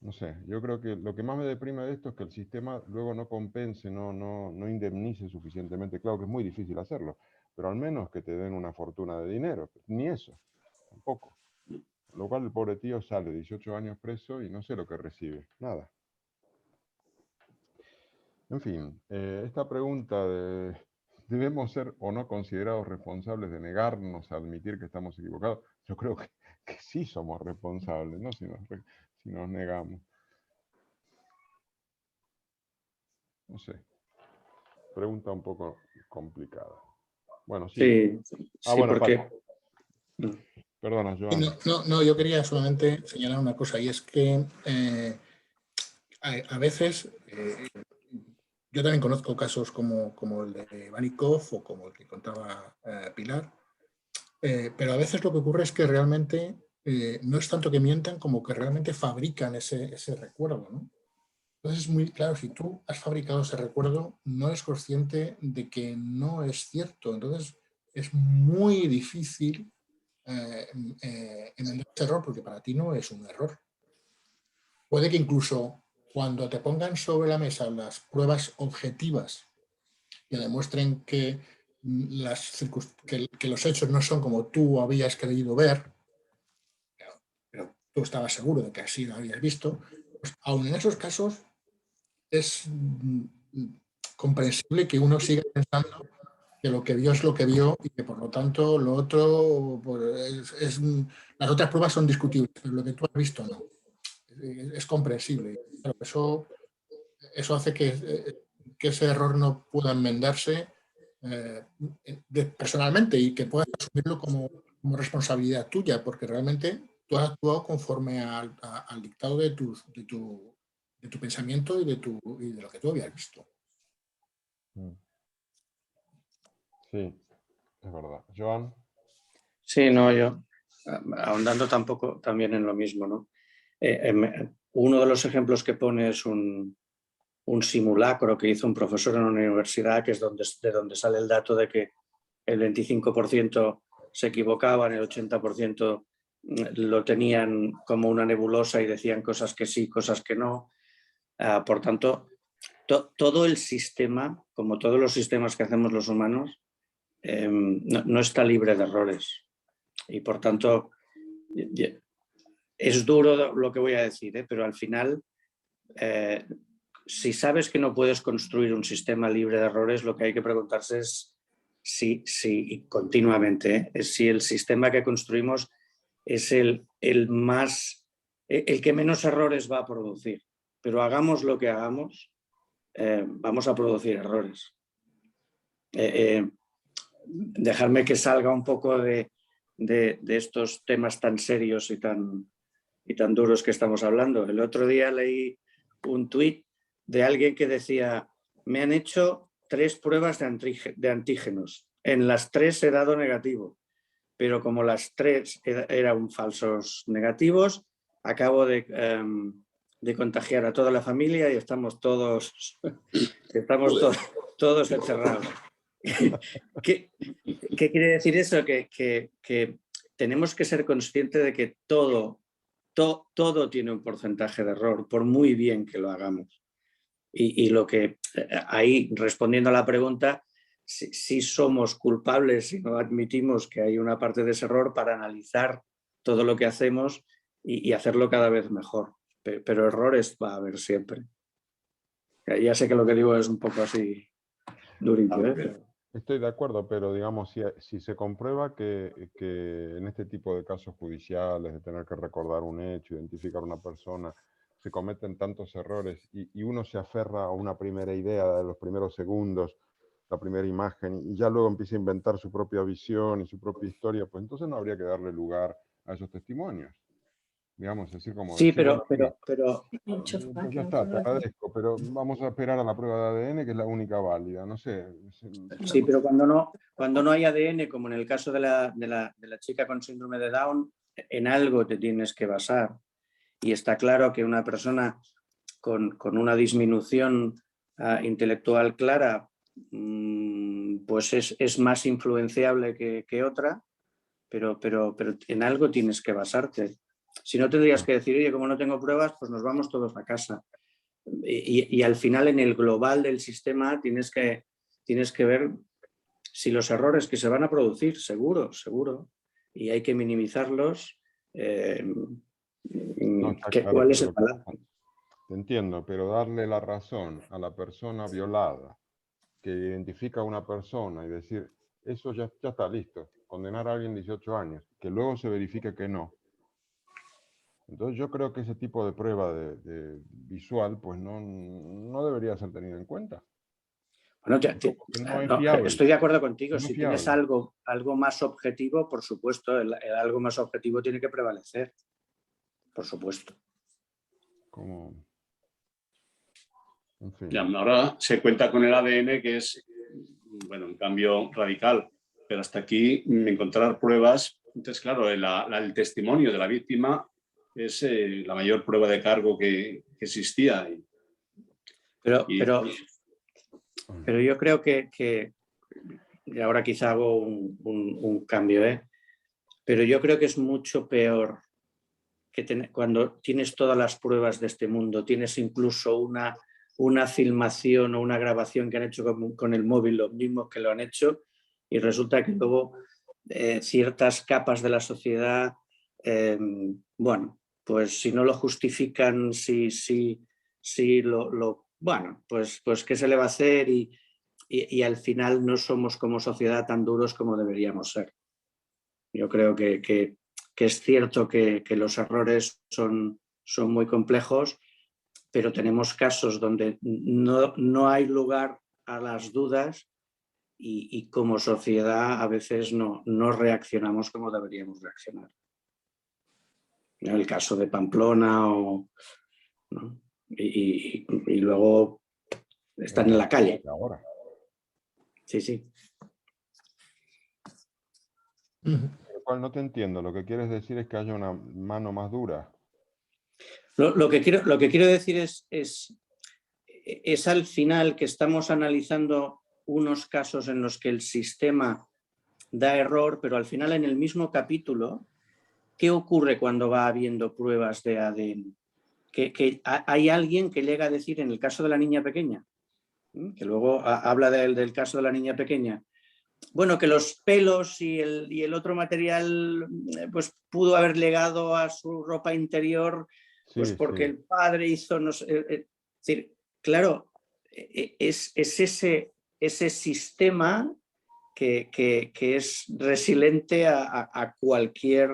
No sé, yo creo que lo que más me deprime de esto es que el sistema luego no compense, no indemnice suficientemente. Claro que es muy difícil hacerlo, pero al menos que te den una fortuna de dinero. Ni eso, tampoco. Lo cual el pobre tío sale 18 años preso y no sé lo que recibe, nada. En fin, esta pregunta de ¿debemos ser o no considerados responsables de negarnos a admitir que estamos equivocados? Yo creo que sí somos responsables, ¿no? Si nos negamos. No sé. Pregunta un poco complicada. Bueno, sí. Sí, Bueno, porque... Perdona, Joan. No, yo quería solamente señalar una cosa, y es que a veces yo también conozco casos como el de Vanikov o como el que contaba Pilar, pero a veces lo que ocurre es que realmente no es tanto que mientan como que realmente fabrican ese recuerdo, ¿no? Entonces es muy claro, si tú has fabricado ese recuerdo, no eres consciente de que no es cierto. Entonces es muy difícil enmendar ese error porque para ti no es un error. Puede que incluso cuando te pongan sobre la mesa las pruebas objetivas que demuestren que, que los hechos no son como tú habías creído ver, pero tú estabas seguro de que así lo habías visto, pues aún en esos casos es comprensible que uno siga pensando que lo que vio es lo que vio y que por lo tanto lo otro, pues, las otras pruebas son discutibles, pero lo que tú has visto no. Es comprensible. Claro, eso hace que ese error no pueda enmendarse personalmente y que puedas asumirlo como responsabilidad tuya, porque realmente tú has actuado conforme al dictado de tu pensamiento y de lo que tú habías visto. Sí, es verdad. Joan. Sí, no, yo ahondando también en lo mismo, ¿no? Uno de los ejemplos que pone es un simulacro que hizo un profesor en una universidad, que es de donde sale el dato de que el 25% se equivocaban, el 80% lo tenían como una nebulosa y decían cosas que sí, cosas que no. Por tanto, todo el sistema, como todos los sistemas que hacemos los humanos, no está libre de errores. Y por tanto, es duro lo que voy a decir, pero al final, si sabes que no puedes construir un sistema libre de errores, lo que hay que preguntarse es si continuamente, es si el sistema que construimos es el que menos errores va a producir. Pero hagamos lo que hagamos, vamos a producir errores. Dejarme que salga un poco de estos temas tan serios y tan duros que estamos hablando. El otro día leí un tuit de alguien que decía: me han hecho 3 pruebas de antígenos, en las 3 he dado negativo, pero como las 3 eran falsos negativos, acabo de contagiar a toda la familia y estamos todos encerrados. ¿Qué quiere decir eso? Que tenemos que ser conscientes de que todo tiene un porcentaje de error, por muy bien que lo hagamos. Y lo que ahí, respondiendo a la pregunta, si somos culpables y no admitimos que hay una parte de ese error para analizar todo lo que hacemos y hacerlo cada vez mejor. Pero errores va a haber siempre. Ya sé que lo que digo es un poco así durito, ¿eh? Estoy de acuerdo, pero digamos, si se comprueba que en este tipo de casos judiciales, de tener que recordar un hecho, identificar a una persona, se cometen tantos errores y uno se aferra a una primera idea de los primeros segundos, la primera imagen, y ya luego empieza a inventar su propia visión y su propia historia, pues entonces no habría que darle lugar a esos testimonios. digamos, es decir, como Sí, decir, bueno, pero pues ya está, te agradezco, pero vamos a esperar a la prueba de ADN, que es la única válida, no sé. sí, pero cuando no hay ADN, como en el caso de la chica con síndrome de Down, en algo te tienes que basar. Y está claro que una persona con una disminución intelectual clara, pues es más influenciable que otra, pero en algo tienes que basarte. Si no, tendrías que decir, oye, como no tengo pruebas, pues nos vamos todos a casa. Y al final, en el global del sistema, tienes que ver si los errores que se van a producir, seguro, y hay que minimizarlos, No, está claro, ¿cuál es pero el balance? te entiendo, pero darle la razón a la persona violada que identifica a una persona y decir, eso ya está listo, condenar a alguien 18 años, que luego se verifique que no. Entonces yo creo que ese tipo de prueba de visual pues no debería ser tenido en cuenta. Bueno, No es fiable. estoy de acuerdo contigo. No es Si tienes fiable. algo más objetivo, por supuesto, el algo más objetivo tiene que prevalecer. Por supuesto. Como... En fin. Ya, ahora se cuenta con el ADN, que es, bueno, un cambio radical, pero hasta aquí encontrar pruebas. Entonces, claro, el testimonio de la víctima es la mayor prueba de cargo que existía. Pero yo creo que y ahora quizá hago un cambio, pero yo creo que es mucho peor que cuando tienes todas las pruebas de este mundo, tienes incluso una filmación o una grabación que han hecho con el móvil los mismos que lo han hecho, y resulta que luego ciertas capas de la sociedad, bueno, pues si no lo justifican, bueno, pues ¿qué se le va a hacer? Y al final no somos como sociedad tan duros como deberíamos ser. Yo creo que es cierto que los errores son muy complejos, pero tenemos casos donde no hay lugar a las dudas y como sociedad a veces no reaccionamos como deberíamos reaccionar. ¿No? El caso de Pamplona, ¿no? y luego están en la calle. Ahora. Sí. Lo cual no te entiendo. Lo que quieres decir es que haya una mano más dura. Lo que quiero decir es al final que estamos analizando unos casos en los que el sistema da error, pero al final en el mismo capítulo, ¿qué ocurre cuando va habiendo pruebas de ADN? Que hay alguien que llega a decir, en el caso de la niña pequeña, que luego habla del caso de la niña pequeña, bueno, que los pelos y el otro material pues pudo haber legado a su ropa interior, pues porque el padre hizo, no sé, es decir, claro, es ese sistema que es resiliente a cualquier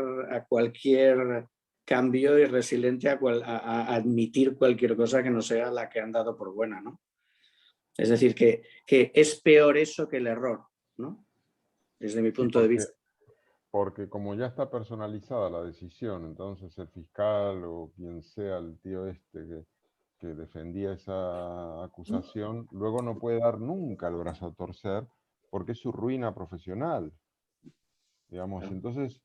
cambio y resiliente a admitir cualquier cosa que no sea la que han dado por buena, ¿no? Es decir, que es peor eso que el error, ¿no? Desde mi punto de vista. Porque como ya está personalizada la decisión, entonces el fiscal o quien sea el tío que defendía esa acusación, luego no puede dar nunca el brazo a torcer porque es su ruina profesional. Digamos, entonces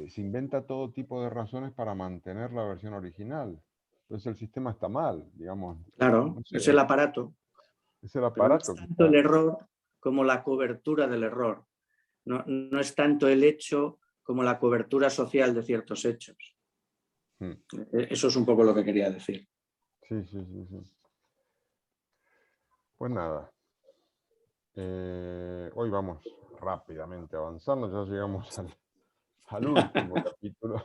se inventa todo tipo de razones para mantener la versión original. Entonces el sistema está mal, digamos. Claro, no sé, es el aparato. Es el aparato. Pero no es tanto el error como la cobertura del error. No es tanto el hecho como la cobertura social de ciertos hechos. Eso es un poco lo que quería decir. Sí. Pues nada. Hoy vamos rápidamente avanzando, ya llegamos al último capítulo.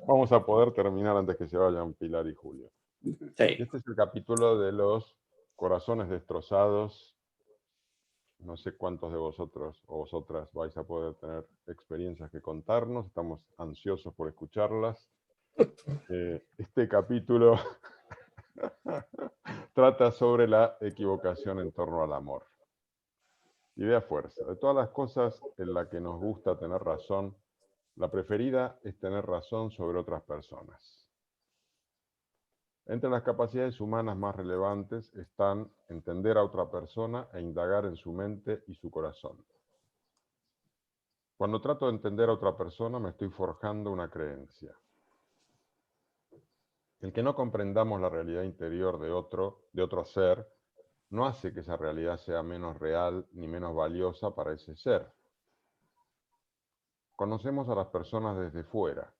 Vamos a poder terminar antes que se vayan Pilar y Julio. Sí. Este es el capítulo de los corazones destrozados. No sé cuántos de vosotros o vosotras vais a poder tener experiencias que contarnos. Estamos ansiosos por escucharlas. Este capítulo trata sobre la equivocación en torno al amor. Idea fuerza. De todas las cosas en las que nos gusta tener razón, La preferida es tener razón sobre otras personas. Entre las capacidades humanas más relevantes están entender a otra persona e indagar en su mente y su corazón. Cuando trato de entender a otra persona, me estoy forjando una creencia. El que no comprendamos la realidad interior de otro ser, no hace que esa realidad sea menos real ni menos valiosa para ese ser. Conocemos a las personas desde fuera,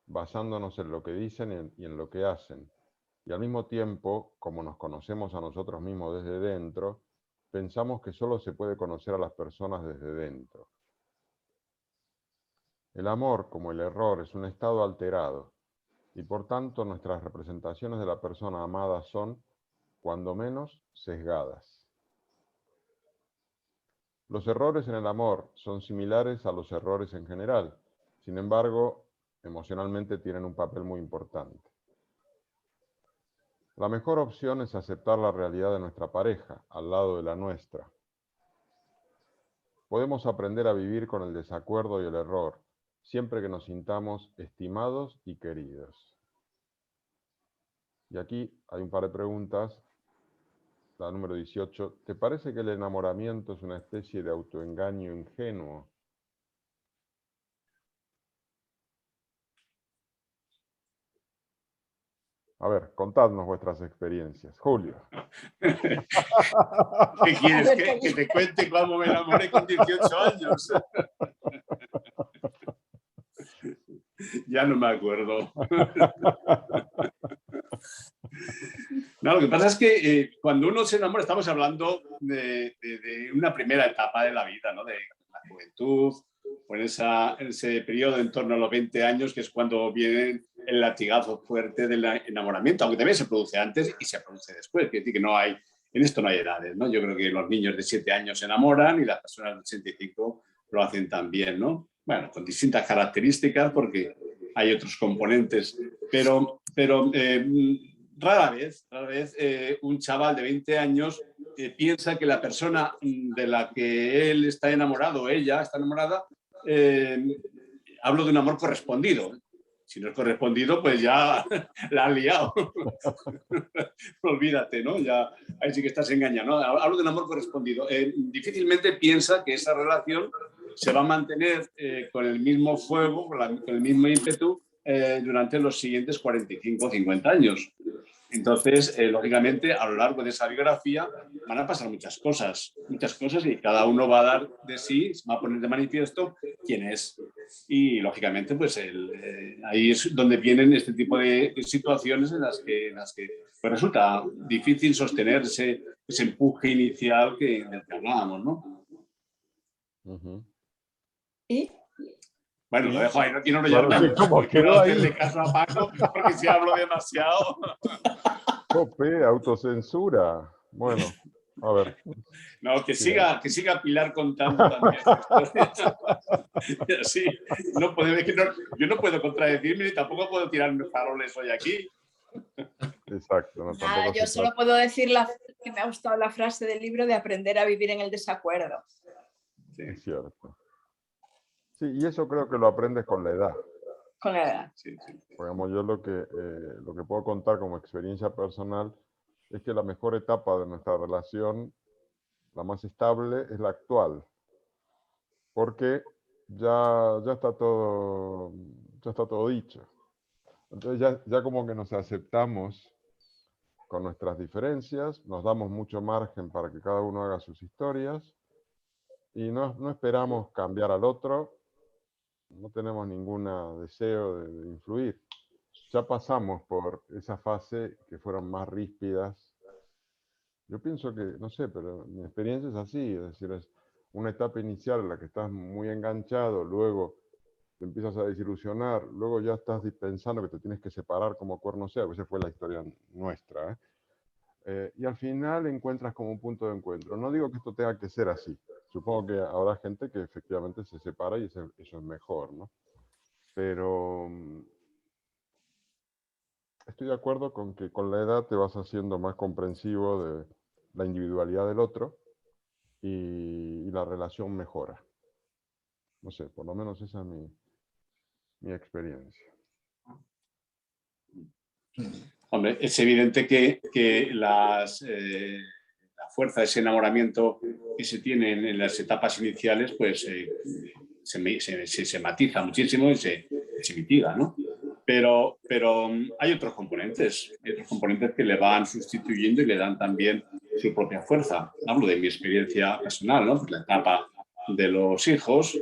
basándonos en lo que dicen y en lo que hacen. Y al mismo tiempo, como nos conocemos a nosotros mismos desde dentro, pensamos que solo se puede conocer a las personas desde dentro. El amor, como el error, es un estado alterado, y por tanto nuestras representaciones de la persona amada son, cuando menos, sesgadas. Los errores en el amor son similares a los errores en general, sin embargo, emocionalmente tienen un papel muy importante. La mejor opción es aceptar la realidad de nuestra pareja, al lado de la nuestra. Podemos aprender a vivir con el desacuerdo y el error, siempre que nos sintamos estimados y queridos. Y aquí hay un par de preguntas. La número 18. ¿Te parece que el enamoramiento es una especie de autoengaño ingenuo? A ver, contadnos vuestras experiencias. Julio. ¿Qué quieres? ¿Que te cuente cómo me enamoré con 18 años? Ya no me acuerdo. No, lo que pasa es que cuando uno se enamora, estamos hablando de una primera etapa de la vida, ¿no? De la juventud, o en ese periodo en torno a los 20 años, que es cuando viene el latigazo fuerte del enamoramiento, aunque también se produce antes y se produce después. Quiere decir que no hay, en esto no hay edades, ¿no? Yo creo que los niños de 7 años se enamoran y las personas de 85 lo hacen también, ¿no? Bueno, con distintas características porque hay otros componentes, pero rara vez un chaval de 20 años piensa que la persona de la que él está enamorado o ella está enamorada, hablo de un amor correspondido. Si no es correspondido, pues ya la has liado. Olvídate, ¿no? Ya ahí sí que estás engañado, ¿no? Hablo de un amor correspondido. Difícilmente piensa que esa relación se va a mantener con el mismo fuego, con el mismo ímpetu durante los siguientes 45 o 50 años. Entonces, lógicamente, a lo largo de esa biografía van a pasar muchas cosas y cada uno va a dar de sí, va a poner de manifiesto quién es. Y, lógicamente, pues ahí es donde vienen este tipo de situaciones en las que pues resulta difícil sostener ese empuje inicial del que hablábamos, ¿no? ¿Y? Bueno, lo dejo ahí, no quiero Claro, sí, como quedó ahí. hacerle caso a Paco, porque si hablo demasiado. Jope, autocensura. Bueno, a ver. No, que siga Pilar contando también. Sí, yo no puedo contradecirme ni tampoco puedo tirarme faroles hoy aquí. Exacto. No, Nada, yo solo puedo decir que me ha gustado la frase del libro de aprender a vivir en el desacuerdo. Sí. Es cierto. Sí, y eso creo que lo aprendes con la edad. Con la edad. Sí. Digamos, yo lo que puedo contar como experiencia personal es que la mejor etapa de nuestra relación, la más estable, es la actual. Porque ya está todo dicho. Entonces ya como que nos aceptamos con nuestras diferencias, nos damos mucho margen para que cada uno haga sus historias y no esperamos cambiar al otro, no tenemos ningún deseo de influir. Ya pasamos por esa fase que fueron más ríspidas. Yo pienso que, no sé, pero mi experiencia es así, es decir, es una etapa inicial en la que estás muy enganchado, luego te empiezas a desilusionar, luego ya estás pensando que te tienes que separar como cuerno sea, esa fue la historia nuestra, y al final encuentras como un punto de encuentro. No digo que esto tenga que ser así, supongo que habrá gente que efectivamente se separa y eso es mejor, ¿no? Pero estoy de acuerdo con que con la edad te vas haciendo más comprensivo de la individualidad del otro y la relación mejora. No sé, por lo menos esa es mi experiencia. Hombre, es evidente que la fuerza de ese enamoramiento que se tiene en las etapas iniciales, pues se matiza muchísimo y se mitiga, ¿no? Pero hay otros componentes que le van sustituyendo y le dan también su propia fuerza. Hablo de mi experiencia personal, ¿no? Pues la etapa de los hijos,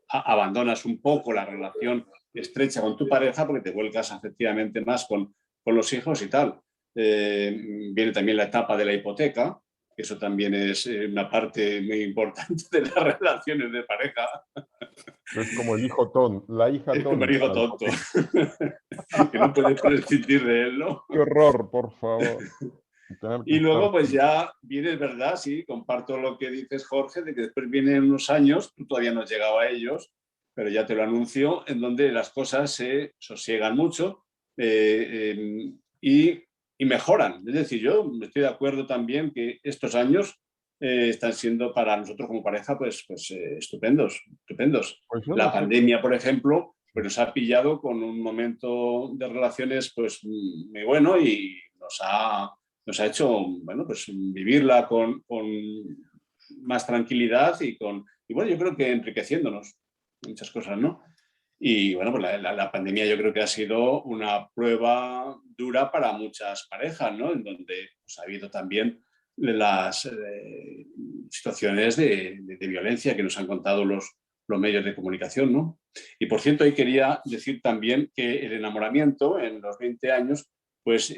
abandonas un poco la relación estrecha con tu pareja porque te vuelcas efectivamente más con los hijos y tal. Viene también la etapa de la hipoteca, que eso también es una parte muy importante de las relaciones de pareja. Es como el hijo tonto, la hija tonta. Como el hijo tonto. Que no puedes prescindir de él, ¿no? Qué horror, por favor. Y luego pues ya viene, verdad, sí, comparto lo que dices, Jorge, de que después vienen unos años, tú todavía no has llegado a ellos, pero ya te lo anuncio, en donde las cosas se sosiegan mucho y mejoran. Es decir, yo estoy de acuerdo también que estos años están siendo para nosotros como pareja pues estupendos. Pues la pandemia, por ejemplo, pues nos ha pillado con un momento de relaciones pues muy bueno y nos ha hecho, bueno, pues vivirla con más tranquilidad y bueno, yo creo que enriqueciéndonos muchas cosas, ¿no? Y bueno, pues la pandemia yo creo que ha sido una prueba dura para muchas parejas, ¿no? En donde pues, ha habido también las situaciones de violencia que nos han contado los medios de comunicación, ¿no? Y por cierto, ahí quería decir también que el enamoramiento en los 20 años pues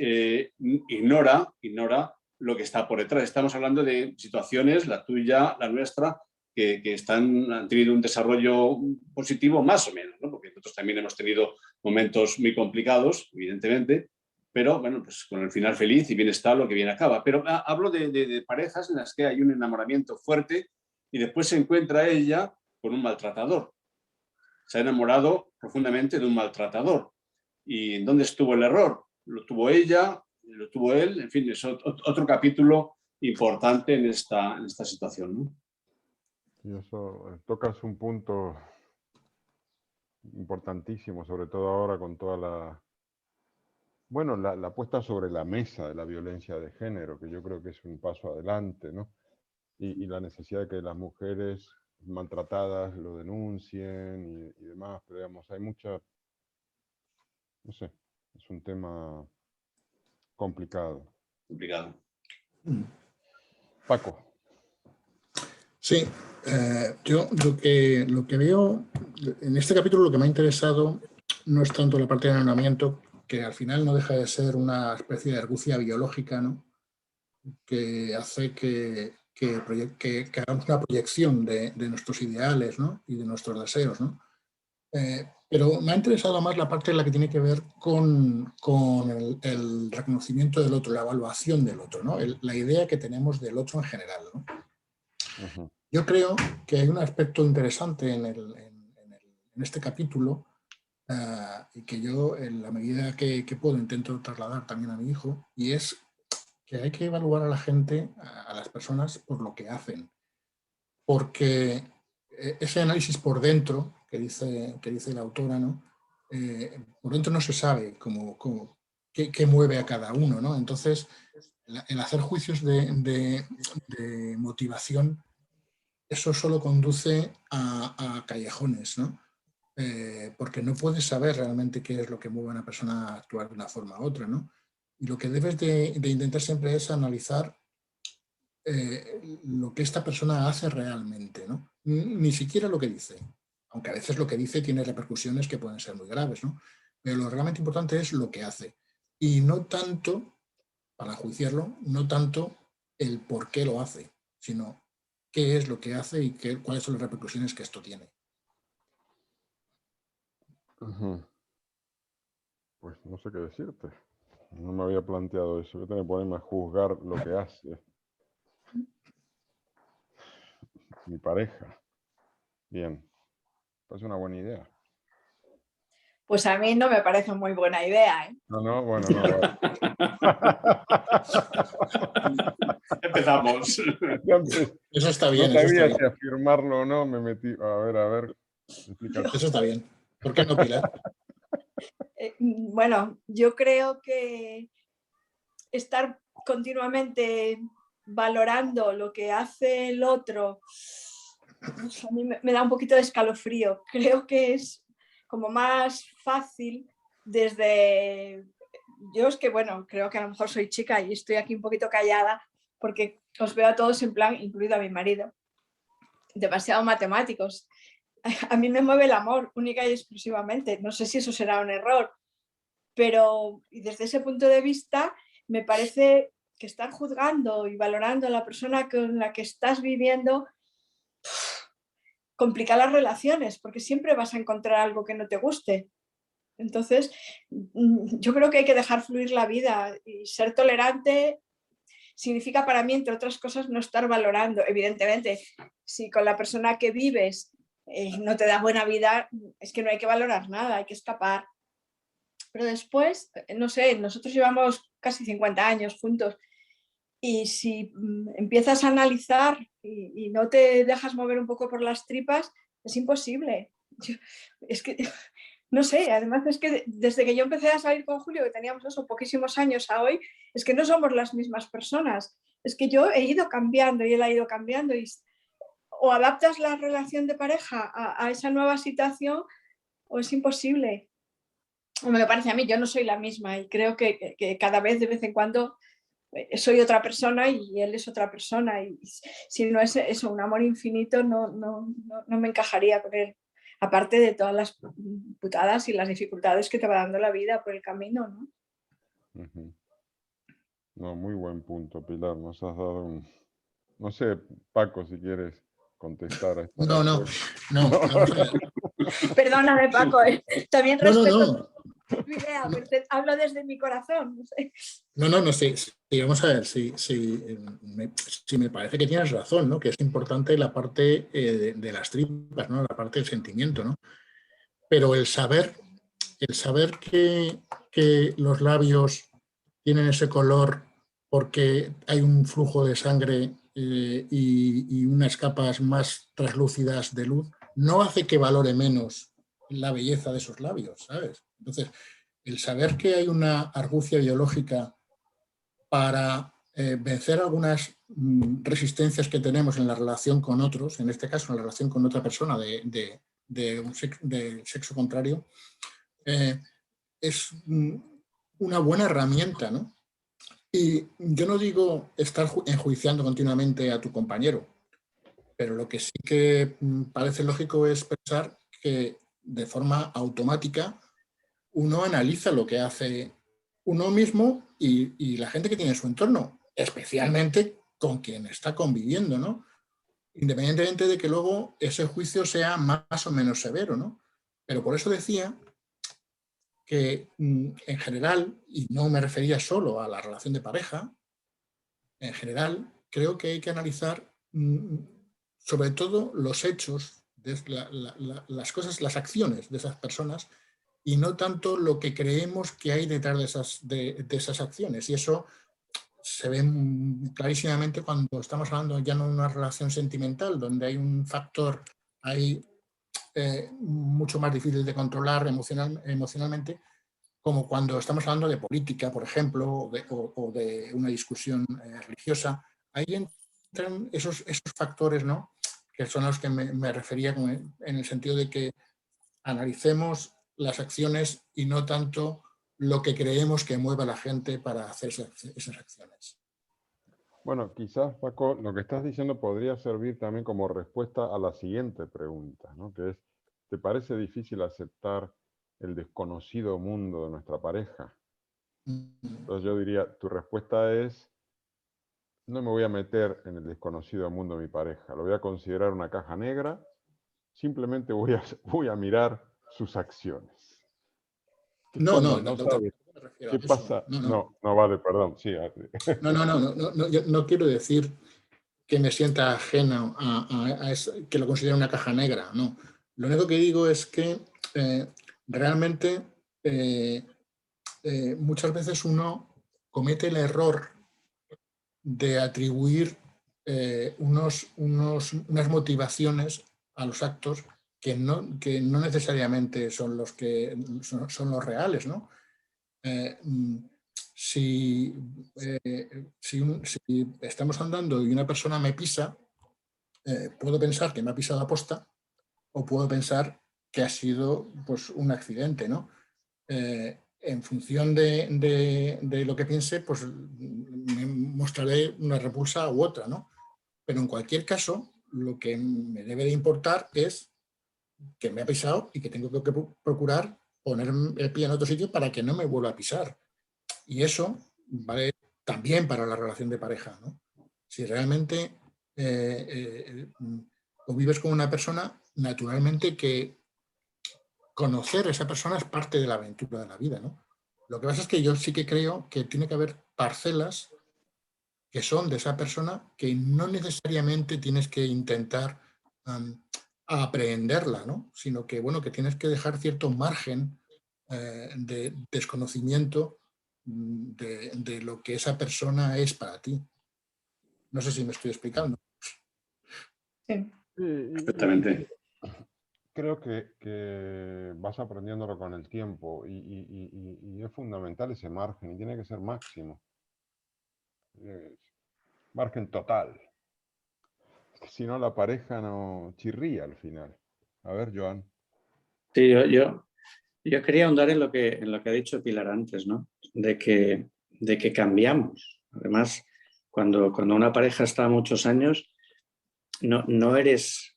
ignora lo que está por detrás. Estamos hablando de situaciones, la tuya, la nuestra, que han tenido un desarrollo positivo más o menos, ¿no? Porque nosotros también hemos tenido momentos muy complicados, evidentemente, pero bueno, pues con el final feliz y bienestar lo que bien acaba. Pero hablo de parejas en las que hay un enamoramiento fuerte y después se encuentra ella con un maltratador. Se ha enamorado profundamente de un maltratador. ¿Y en dónde estuvo el error? Lo tuvo ella, lo tuvo él, en fin, es otro capítulo importante en esta situación, ¿no? Y eso, tocas un punto importantísimo, sobre todo ahora con toda la puesta sobre la mesa de la violencia de género, que yo creo que es un paso adelante, ¿no? Y la necesidad de que las mujeres maltratadas lo denuncien y demás, pero digamos, hay mucha, no sé, es un tema complicado. Paco. Sí, yo lo que veo en este capítulo, lo que me ha interesado no es tanto la parte de enamoramiento, que al final no deja de ser una especie de argucia biológica, ¿no? Que hace que hagamos una proyección de nuestros ideales, ¿no? Y de nuestros deseos, ¿no? Pero me ha interesado más la parte en la que tiene que ver con el reconocimiento del otro, la evaluación del otro, ¿no? La idea que tenemos del otro en general, ¿no? Uh-huh. Yo creo que hay un aspecto interesante en este capítulo y que yo, en la medida que puedo, intento trasladar también a mi hijo, y es que hay que evaluar a la gente, a las personas, por lo que hacen. Porque ese análisis por dentro, que dice la autora, ¿no? Por dentro no se sabe qué mueve a cada uno, ¿no? Entonces, el hacer juicios de motivación, eso solo conduce a callejones, ¿no? Porque no puedes saber realmente qué es lo que mueve a una persona a actuar de una forma u otra, ¿no? Y lo que debes de intentar siempre es analizar lo que esta persona hace realmente, ¿no? Ni siquiera lo que dice, aunque a veces lo que dice tiene repercusiones que pueden ser muy graves, ¿no? Pero lo realmente importante es lo que hace. Y no tanto, para enjuiciarlo, no tanto el por qué lo hace, sino qué es lo que hace y cuáles son las repercusiones que esto tiene. Uh-huh. Pues no sé qué decirte. No me había planteado eso. Yo tengo que ponerme a juzgar lo que hace mi pareja. Bien. Parece una buena idea. Pues a mí no me parece muy buena idea, ¿eh? No, bueno, no. Empezamos. Eso está bien. No sabía si afirmarlo o no, me metí. A ver. Eso está bien. ¿Por qué no, Pilar? Bueno, yo creo que estar continuamente valorando lo que hace el otro, a mí me da un poquito de escalofrío. Creo que es como más fácil desde... Yo es que, bueno, creo que a lo mejor soy chica y estoy aquí un poquito callada porque os veo a todos en plan, incluido a mi marido, demasiado matemáticos. A mí me mueve el amor única y exclusivamente. No sé si eso será un error, pero desde ese punto de vista me parece que estar juzgando y valorando a la persona con la que estás viviendo complica las relaciones, porque siempre vas a encontrar algo que no te guste. Entonces, yo creo que hay que dejar fluir la vida y ser tolerante significa para mí, entre otras cosas, no estar valorando. Evidentemente, si con la persona que vives no te da buena vida, es que no hay que valorar nada, hay que escapar. Pero después, no sé, nosotros llevamos casi 50 años juntos y si empiezas a analizar y no te dejas mover un poco por las tripas, es imposible. Es que, no sé, además es que desde que yo empecé a salir con Julio, que teníamos eso, poquísimos años a hoy, es que no somos las mismas personas. Es que yo he ido cambiando y él ha ido cambiando y o adaptas la relación de pareja a esa nueva situación o es imposible. Me parece a mí, yo no soy la misma y creo que cada vez de vez en cuando soy otra persona y él es otra persona y si no es eso, un amor infinito, no me encajaría con él, aparte de todas las putadas y las dificultades que te va dando la vida por el camino, ¿no? Uh-huh. No, muy buen punto, Pilar, nos has dado un... No sé, Paco, si quieres contestar a esta No, vamos a ver. Perdóname, Paco, también respeto tu idea, no. pero hablo desde mi corazón. No sé. No, sí, vamos a ver, sí, me parece que tienes razón, ¿no? Que es importante la parte de las tripas, ¿no? La parte del sentimiento, ¿no? Pero el saber que los labios tienen ese color porque hay un flujo de sangre y unas capas más translúcidas de luz, no hace que valore menos la belleza de esos labios, ¿sabes? Entonces, el saber que hay una argucia biológica para vencer algunas resistencias que tenemos en la relación con otros, en este caso en la relación con otra persona del sexo contrario, es una buena herramienta, ¿no? Y yo no digo estar enjuiciando continuamente a tu compañero, pero lo que sí que parece lógico es pensar que de forma automática uno analiza lo que hace uno mismo y la gente que tiene en su entorno, especialmente con quien está conviviendo, ¿no? Independientemente de que luego ese juicio sea más o menos severo, ¿no? Pero por eso decía que en general, y no me refería solo a la relación de pareja, en general creo que hay que analizar sobre todo los hechos, las cosas, las acciones de esas personas y no tanto lo que creemos que hay detrás de esas acciones. Y eso se ve clarísimamente cuando estamos hablando ya no de una relación sentimental, donde hay un factor ahí mucho más difícil de controlar emocionalmente, como cuando estamos hablando de política, por ejemplo, o de una discusión religiosa. Ahí entran esos factores, ¿no? Que son a los que me refería en el sentido de que analicemos las acciones y no tanto lo que creemos que mueve a la gente para hacer esas acciones. Bueno, quizás, Paco, lo que estás diciendo podría servir también como respuesta a la siguiente pregunta, ¿no? Que es, ¿te parece difícil aceptar el desconocido mundo de nuestra pareja? Entonces yo diría, tu respuesta es, no me voy a meter en el desconocido mundo de mi pareja, lo voy a considerar una caja negra, simplemente voy a mirar sus acciones. No sabes qué pasa. No, vale, perdón. Sí. Yo no quiero decir que me sienta ajeno a eso, que lo considere una caja negra, no. Lo único que digo es que realmente muchas veces uno comete el error de atribuir unas motivaciones a los actos que no necesariamente son los que son los reales, ¿no? Si estamos andando y una persona me pisa, puedo pensar que me ha pisado a posta o puedo pensar que ha sido pues, un accidente, ¿no? En función de lo que piense, pues me mostraré una repulsa u otra, ¿no? Pero en cualquier caso, lo que me debe de importar es que me ha pisado y que tengo que procurar poner el pie en otro sitio para que no me vuelva a pisar. Y eso vale también para la relación de pareja, ¿no? Si realmente o vives con una persona, naturalmente que conocer a esa persona es parte de la aventura de la vida, ¿no? Lo que pasa es que yo sí que creo que tiene que haber parcelas que son de esa persona que no necesariamente tienes que intentar aprehenderla, ¿no? Sino que, bueno, que tienes que dejar cierto margen de desconocimiento de lo que esa persona es para ti. No sé si me estoy explicando. Sí. Perfectamente. Creo que vas aprendiéndolo con el tiempo y es fundamental ese margen y tiene que ser máximo. Margen total. Si no, la pareja no chirría al final. A ver, Joan. Sí, yo quería ahondar en lo que ha dicho Pilar antes, ¿no? De que cambiamos. Además, cuando una pareja está muchos años, no eres...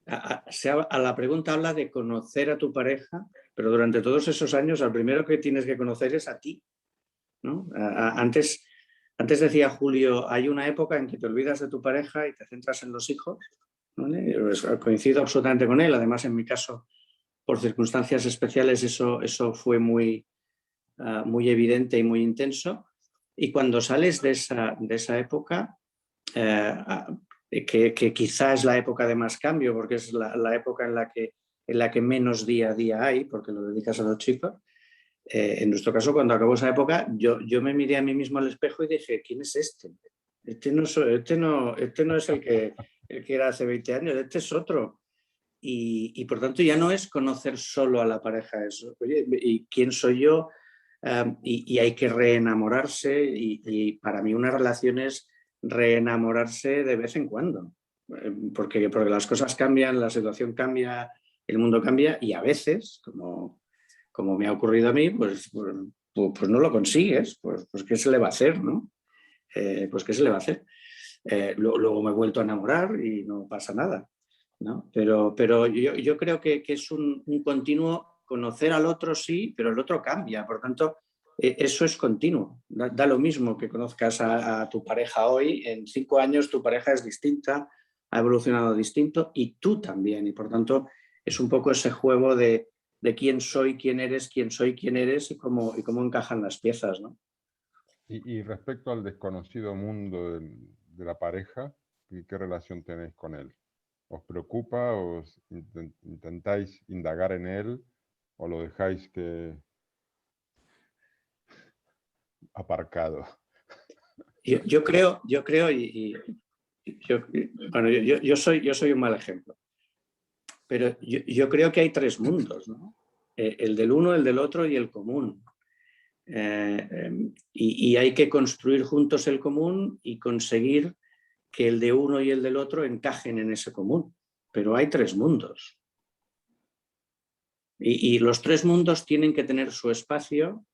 A la pregunta habla de conocer a tu pareja, pero durante todos esos años, al primero que tienes que conocer es a ti, ¿no? Antes decía Julio, hay una época en que te olvidas de tu pareja y te centras en los hijos, ¿vale? Coincido absolutamente con él. Además, en mi caso, por circunstancias especiales, eso fue muy evidente y muy intenso. Y cuando sales de esa época, que quizá es la época de más cambio, porque es la época en la que menos día a día hay, porque lo dedicas a los chicos. En nuestro caso, cuando acabó esa época, yo me miré a mí mismo al espejo y dije, ¿quién es este? Este no es el que era hace 20 años, este es otro. Y por tanto ya no es conocer solo a la pareja, es, oye, ¿y quién soy yo? Y hay que reenamorarse y para mí una relación es reenamorarse de vez en cuando, porque las cosas cambian, la situación cambia, el mundo cambia y a veces, como me ha ocurrido a mí, pues no lo consigues, pues ¿qué se le va a hacer, no? Pues ¿qué se le va a hacer? Luego me he vuelto a enamorar y no pasa nada, ¿no? Pero yo creo que es un continuo conocer al otro, sí, pero el otro cambia, por tanto, eso es continuo. Da lo mismo que conozcas a tu pareja hoy, en 5 años tu pareja es distinta, ha evolucionado distinto y tú también, y por tanto es un poco ese juego de quién soy, quién eres y cómo encajan las piezas, ¿no? Y respecto al desconocido mundo de la pareja, ¿qué relación tenéis con él? ¿Os preocupa? ¿Os intentáis indagar en él? ¿O lo dejáis que aparcado? Yo creo yo soy un mal ejemplo, pero yo creo que hay 3 mundos, ¿no? El del uno, el del otro y el común. Y hay que construir juntos el común y conseguir que el de uno y el del otro encajen en ese común. Pero hay 3 mundos. Y los 3 mundos tienen que tener su espacio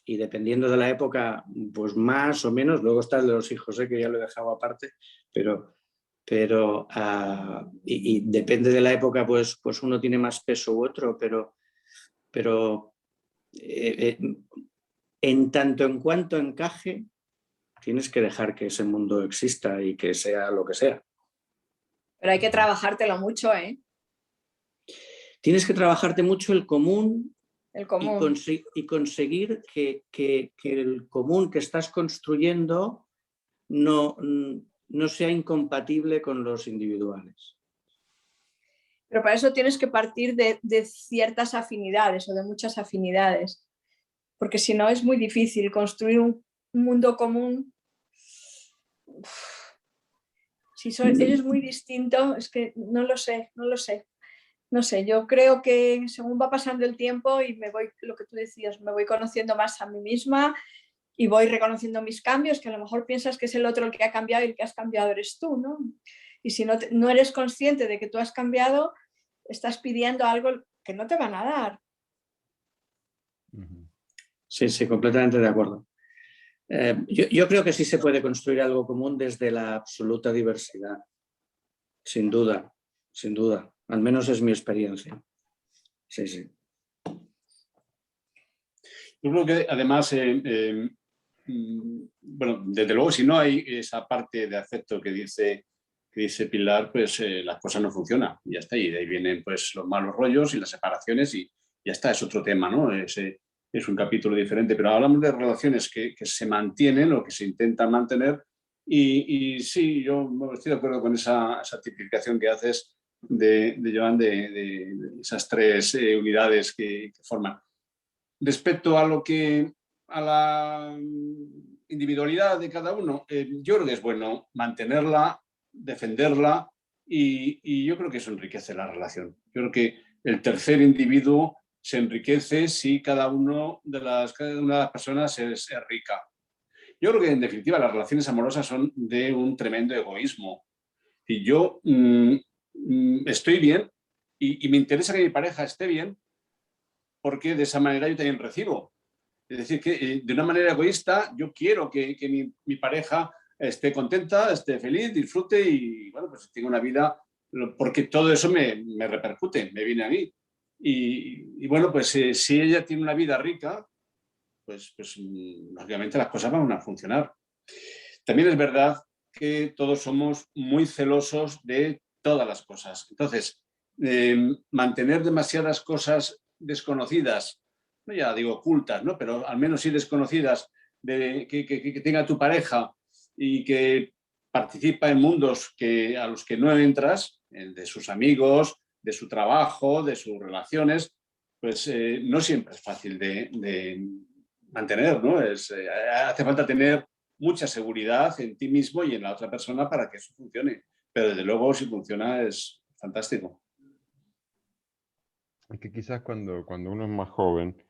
y dependiendo de la época, pues más o menos, luego está el de los hijos, que ya lo he dejado aparte, pero y depende de la época, pues uno tiene más peso u otro, pero en tanto en cuanto encaje, tienes que dejar que ese mundo exista y que sea lo que sea. Pero hay que trabajártelo mucho, ¿eh? Tienes que trabajarte mucho el común. El común. Y conseguir que el común que estás construyendo no sea incompatible con los individuales. Pero para eso tienes que partir de ciertas afinidades o de muchas afinidades, porque si no es muy difícil construir un mundo común. Si eres muy distinto, es que no lo sé. no sé, yo creo que según va pasando el tiempo y me voy, lo que tú decías, me voy conociendo más a mí misma y voy reconociendo mis cambios, que a lo mejor piensas que es el otro el que ha cambiado y el que has cambiado eres tú, ¿no? Y si no eres consciente de que tú has cambiado, estás pidiendo algo que no te van a dar. Sí, sí, completamente de acuerdo. Yo creo que sí se puede construir algo común desde la absoluta diversidad. Sin duda, sin duda. Al menos es mi experiencia. Sí, sí. Yo creo que además, bueno, desde luego, si no hay esa parte de afecto que dice Pilar, pues las cosas no funcionan. Y ya está. Y de ahí vienen pues los malos rollos y las separaciones y ya está. Es otro tema, ¿no? Es un capítulo diferente. Pero hablamos de relaciones que se mantienen o que se intentan mantener. Y sí, yo estoy de acuerdo con esa tipificación que haces de Joan, de esas tres unidades que forman. Respecto a la individualidad de cada uno, yo creo que es bueno mantenerla, defenderla y yo creo que eso enriquece la relación. Yo creo que el tercer individuo se enriquece si cada una de las personas es rica. Yo creo que en definitiva las relaciones amorosas son de un tremendo egoísmo. Y yo estoy bien y me interesa que mi pareja esté bien porque de esa manera yo también recibo. Es decir, que de una manera egoísta yo quiero que mi pareja esté contenta, esté feliz, disfrute y bueno, pues tenga una vida, porque todo eso me repercute, me viene a mí. Y bueno, pues si ella tiene una vida rica, pues lógicamente las cosas van a funcionar. También es verdad que todos somos muy celosos de todas las cosas. Entonces, mantener demasiadas cosas desconocidas, no ya digo ocultas, ¿no? Pero al menos sí desconocidas, que tenga tu pareja y que participa en mundos a los que no entras, de sus amigos, de su trabajo, de sus relaciones, pues no siempre es fácil de mantener, ¿no? Hace falta tener mucha seguridad en ti mismo y en la otra persona para que eso funcione. Pero desde luego, si funciona, es fantástico. Es que quizás cuando uno es más joven,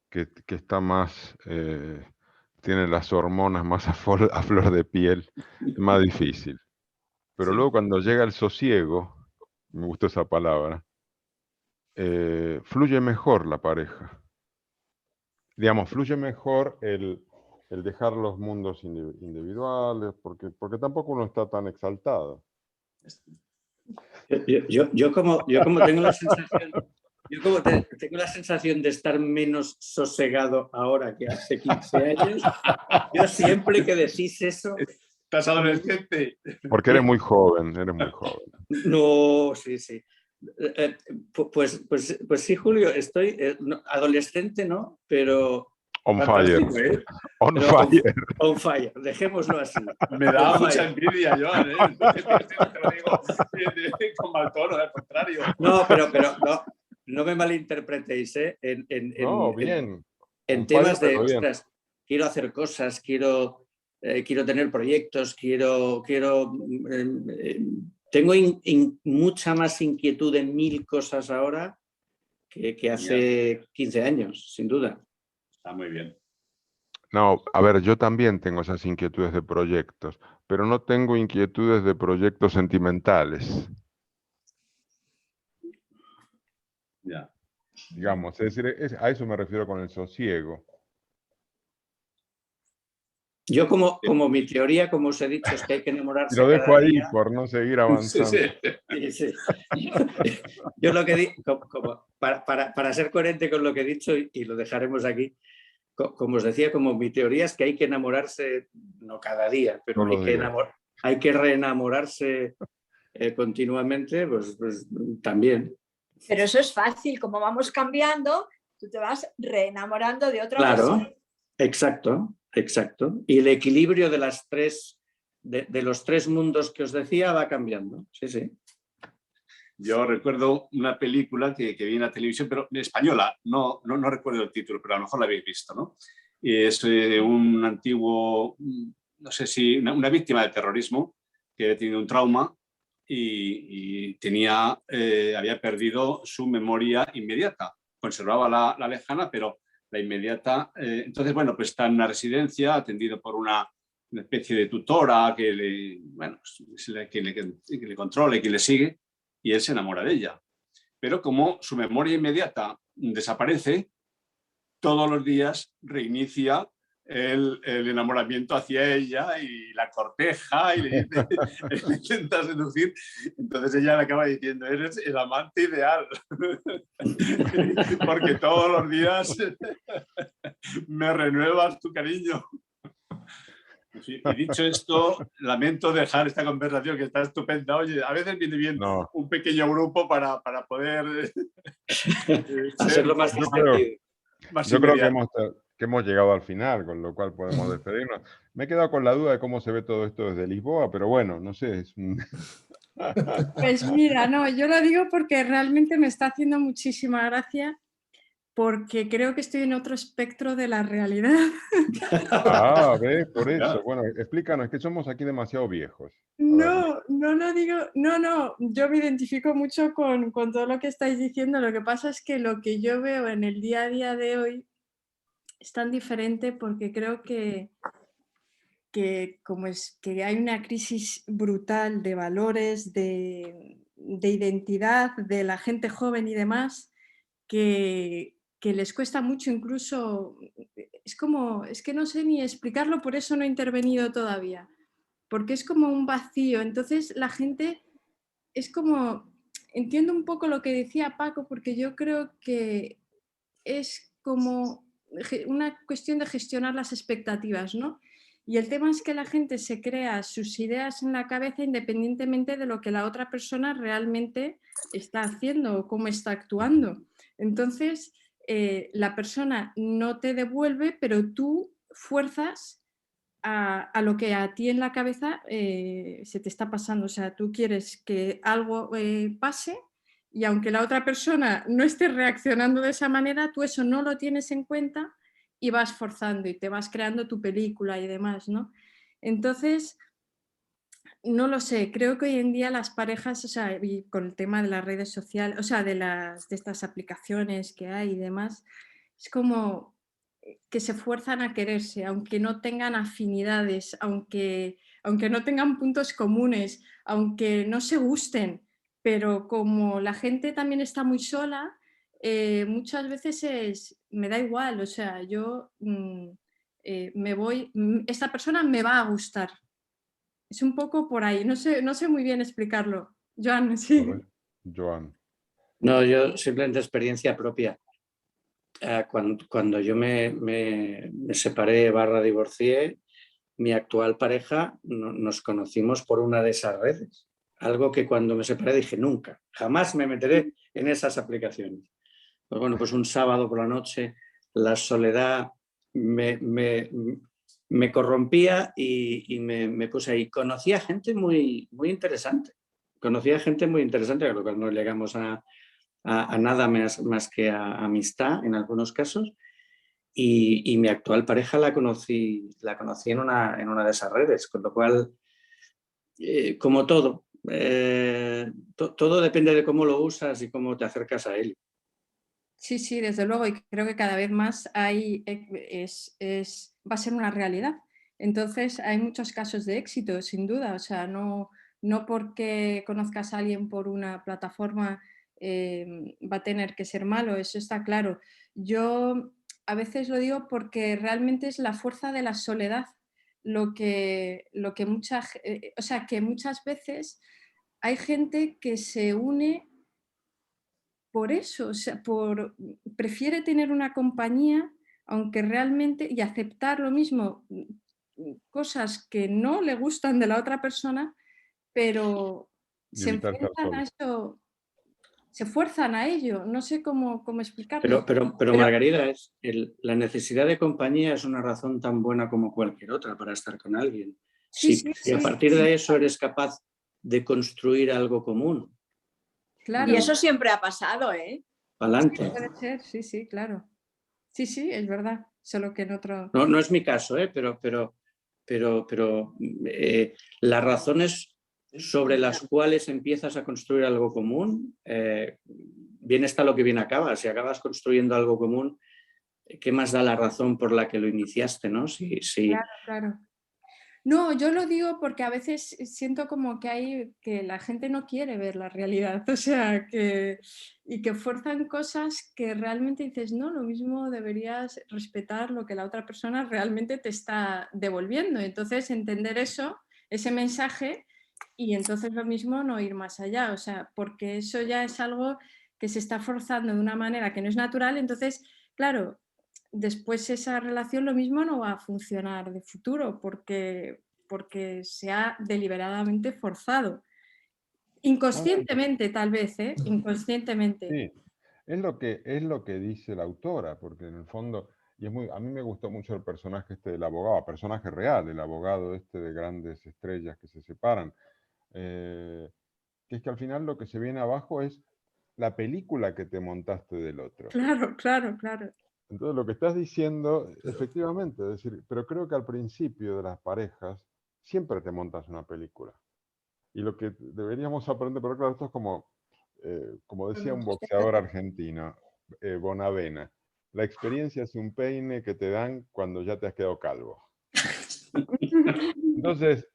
que está más, tiene las hormonas más a flor de piel, es más difícil. Pero Sí. luego cuando llega el sosiego, me gustó esa palabra, fluye mejor la pareja. Digamos, fluye mejor el dejar los mundos individuales, porque tampoco uno está tan exaltado. Yo como tengo la sensación, tengo la sensación de estar menos sosegado ahora que hace 15 años, yo siempre que decís eso... ¿Estás adolescente? Porque eres muy joven, eres muy joven. No, sí, sí. Pues sí, Julio, estoy adolescente, ¿no? Pero... On fire. ¿eh? On Pero fire. On fire, dejémoslo así. Me da mucha envidia, Joan, ¿eh? Te lo digo con mal tono, al contrario. No, pero no me malinterpretéis, ¿eh? No, bien. En temas de, ostras, quiero hacer cosas, quiero tener proyectos, tengo mucha más inquietud en 1000 cosas ahora que hace 15 años, sin duda. Está muy bien. No, a ver, yo también tengo esas inquietudes de proyectos, pero no tengo inquietudes de proyectos sentimentales. Ya. Digamos, es decir, a eso me refiero con el sosiego. Yo como mi teoría, como os he dicho, es que hay que enamorarse. Y lo dejo ahí día. por no seguir avanzando. Sí, sí. Yo lo que digo, para ser coherente con lo que he dicho, y lo dejaremos aquí, como os decía, como mi teoría es que hay que enamorarse, no cada día, pero hay que reenamorarse continuamente, pues también. Pero eso es fácil, como vamos cambiando, tú te vas reenamorando de otra persona. Claro, exacto. Y el equilibrio de los tres mundos que os decía va cambiando. Sí, sí. Yo recuerdo una película que vi en la televisión, pero española, no recuerdo el título, pero a lo mejor la habéis visto, ¿no? Y es un antiguo, no sé si, una víctima del terrorismo que ha tenido un trauma y había perdido su memoria inmediata. Conservaba la lejana, pero la inmediata. Entonces, bueno, pues está en una residencia, atendido por una especie de tutora que le controle, que le sigue, y él se enamora de ella. Pero como su memoria inmediata desaparece, todos los días reinicia el enamoramiento hacia ella y la corteja y le intenta seducir. Entonces ella le acaba diciendo: eres el amante ideal, porque todos los días me renuevas tu cariño. Sí, y dicho esto, lamento dejar esta conversación que está estupenda. Oye, a veces viene bien un pequeño grupo para poder hacerlo más divertido. Yo creo que hemos llegado al final, con lo cual podemos despedirnos. Me he quedado con la duda de cómo se ve todo esto desde Lisboa, pero bueno, no sé. Pues mira, no, yo lo digo porque realmente me está haciendo muchísima gracia, porque creo que estoy en otro espectro de la realidad. Ah, ¿ves? Por eso. Bueno, explícanos, es que somos aquí demasiado viejos. No lo digo, no, yo me identifico mucho con todo lo que estáis diciendo. Lo que pasa es que lo que yo veo en el día a día de hoy es tan diferente, porque creo que como es que hay una crisis brutal de valores, de identidad de la gente joven y demás, que les cuesta mucho, incluso, es que no sé ni explicarlo, por eso no he intervenido todavía, porque es como un vacío. Entonces la gente es como, entiendo un poco lo que decía Paco, porque yo creo que es como una cuestión de gestionar las expectativas, ¿no? Y el tema es que la gente se crea sus ideas en la cabeza independientemente de lo que la otra persona realmente está haciendo o cómo está actuando. Entonces, la persona no te devuelve, pero tú fuerzas a lo que a ti en la cabeza se te está pasando. O sea, tú quieres que algo pase, y aunque la otra persona no esté reaccionando de esa manera, tú eso no lo tienes en cuenta y vas forzando y te vas creando tu película y demás, ¿no? Entonces, no lo sé, creo que hoy en día las parejas, o sea, y con el tema de las redes sociales, o sea, de estas aplicaciones que hay y demás, es como que se fuerzan a quererse, aunque no tengan afinidades, aunque no tengan puntos comunes, aunque no se gusten, pero como la gente también está muy sola, muchas veces me da igual, o sea, yo me voy, esta persona me va a gustar. Es un poco por ahí, no sé muy bien explicarlo. Joan, sí. Joan. No, yo simplemente experiencia propia. Cuando yo me separé / divorcié, mi actual pareja nos conocimos por una de esas redes. Algo que cuando me separé dije: nunca, jamás me meteré en esas aplicaciones. Pues bueno, pues un sábado por la noche la soledad me corrompía y me puse ahí. Conocía gente muy interesante. Conocía gente muy interesante, a lo cual no llegamos a nada más que a amistad en algunos casos. Y mi actual pareja la conocí en una de esas redes, con lo cual, como todo, todo depende de cómo lo usas y cómo te acercas a él. Sí, desde luego, y creo que cada vez más va a ser una realidad. Entonces hay muchos casos de éxito, sin duda, o sea, no porque conozcas a alguien por una plataforma va a tener que ser malo, eso está claro. Yo a veces lo digo porque realmente es la fuerza de la soledad lo que o sea, que muchas veces hay gente que se une por eso, o sea, prefiere tener una compañía, aunque realmente, y aceptar lo mismo, cosas que no le gustan de la otra persona, pero se enfrentan a eso, se fuerzan a ello, no sé cómo explicarlo. Pero Margarida, la necesidad de compañía es una razón tan buena como cualquier otra para estar con alguien. Si a partir de eso eres capaz de construir algo común. Claro. Y eso siempre ha pasado, ¿eh? Adelante. Sí, puede ser, sí, claro. Sí, es verdad, solo que en otro... No es mi caso, pero las razones sobre las cuales empiezas a construir algo común, bien está lo que bien acaba. Si acabas construyendo algo común, ¿qué más da la razón por la que lo iniciaste, ¿no? Si... Claro, claro. No, yo lo digo porque a veces siento como que la gente no quiere ver la realidad, o sea, y que fuerzan cosas que realmente dices, no, lo mismo deberías respetar lo que la otra persona realmente te está devolviendo. Entonces, entender eso, ese mensaje, y entonces lo mismo no ir más allá, o sea, porque eso ya es algo que se está forzando de una manera que no es natural, entonces, claro, después esa relación lo mismo no va a funcionar de futuro porque se ha deliberadamente forzado. Inconscientemente, tal vez, ¿eh? Inconscientemente. Sí, es lo que dice la autora, porque en el fondo, y a mí me gustó mucho el personaje este del abogado, personaje real, el abogado este de grandes estrellas que se separan, que es que al final lo que se viene abajo es la película que te montaste del otro. Claro, claro, claro. Entonces lo que estás diciendo, efectivamente, es decir, pero creo que al principio de las parejas siempre te montas una película. Y lo que deberíamos aprender, pero claro, esto es como decía un boxeador argentino, Bonavena, la experiencia es un peine que te dan cuando ya te has quedado calvo. Entonces,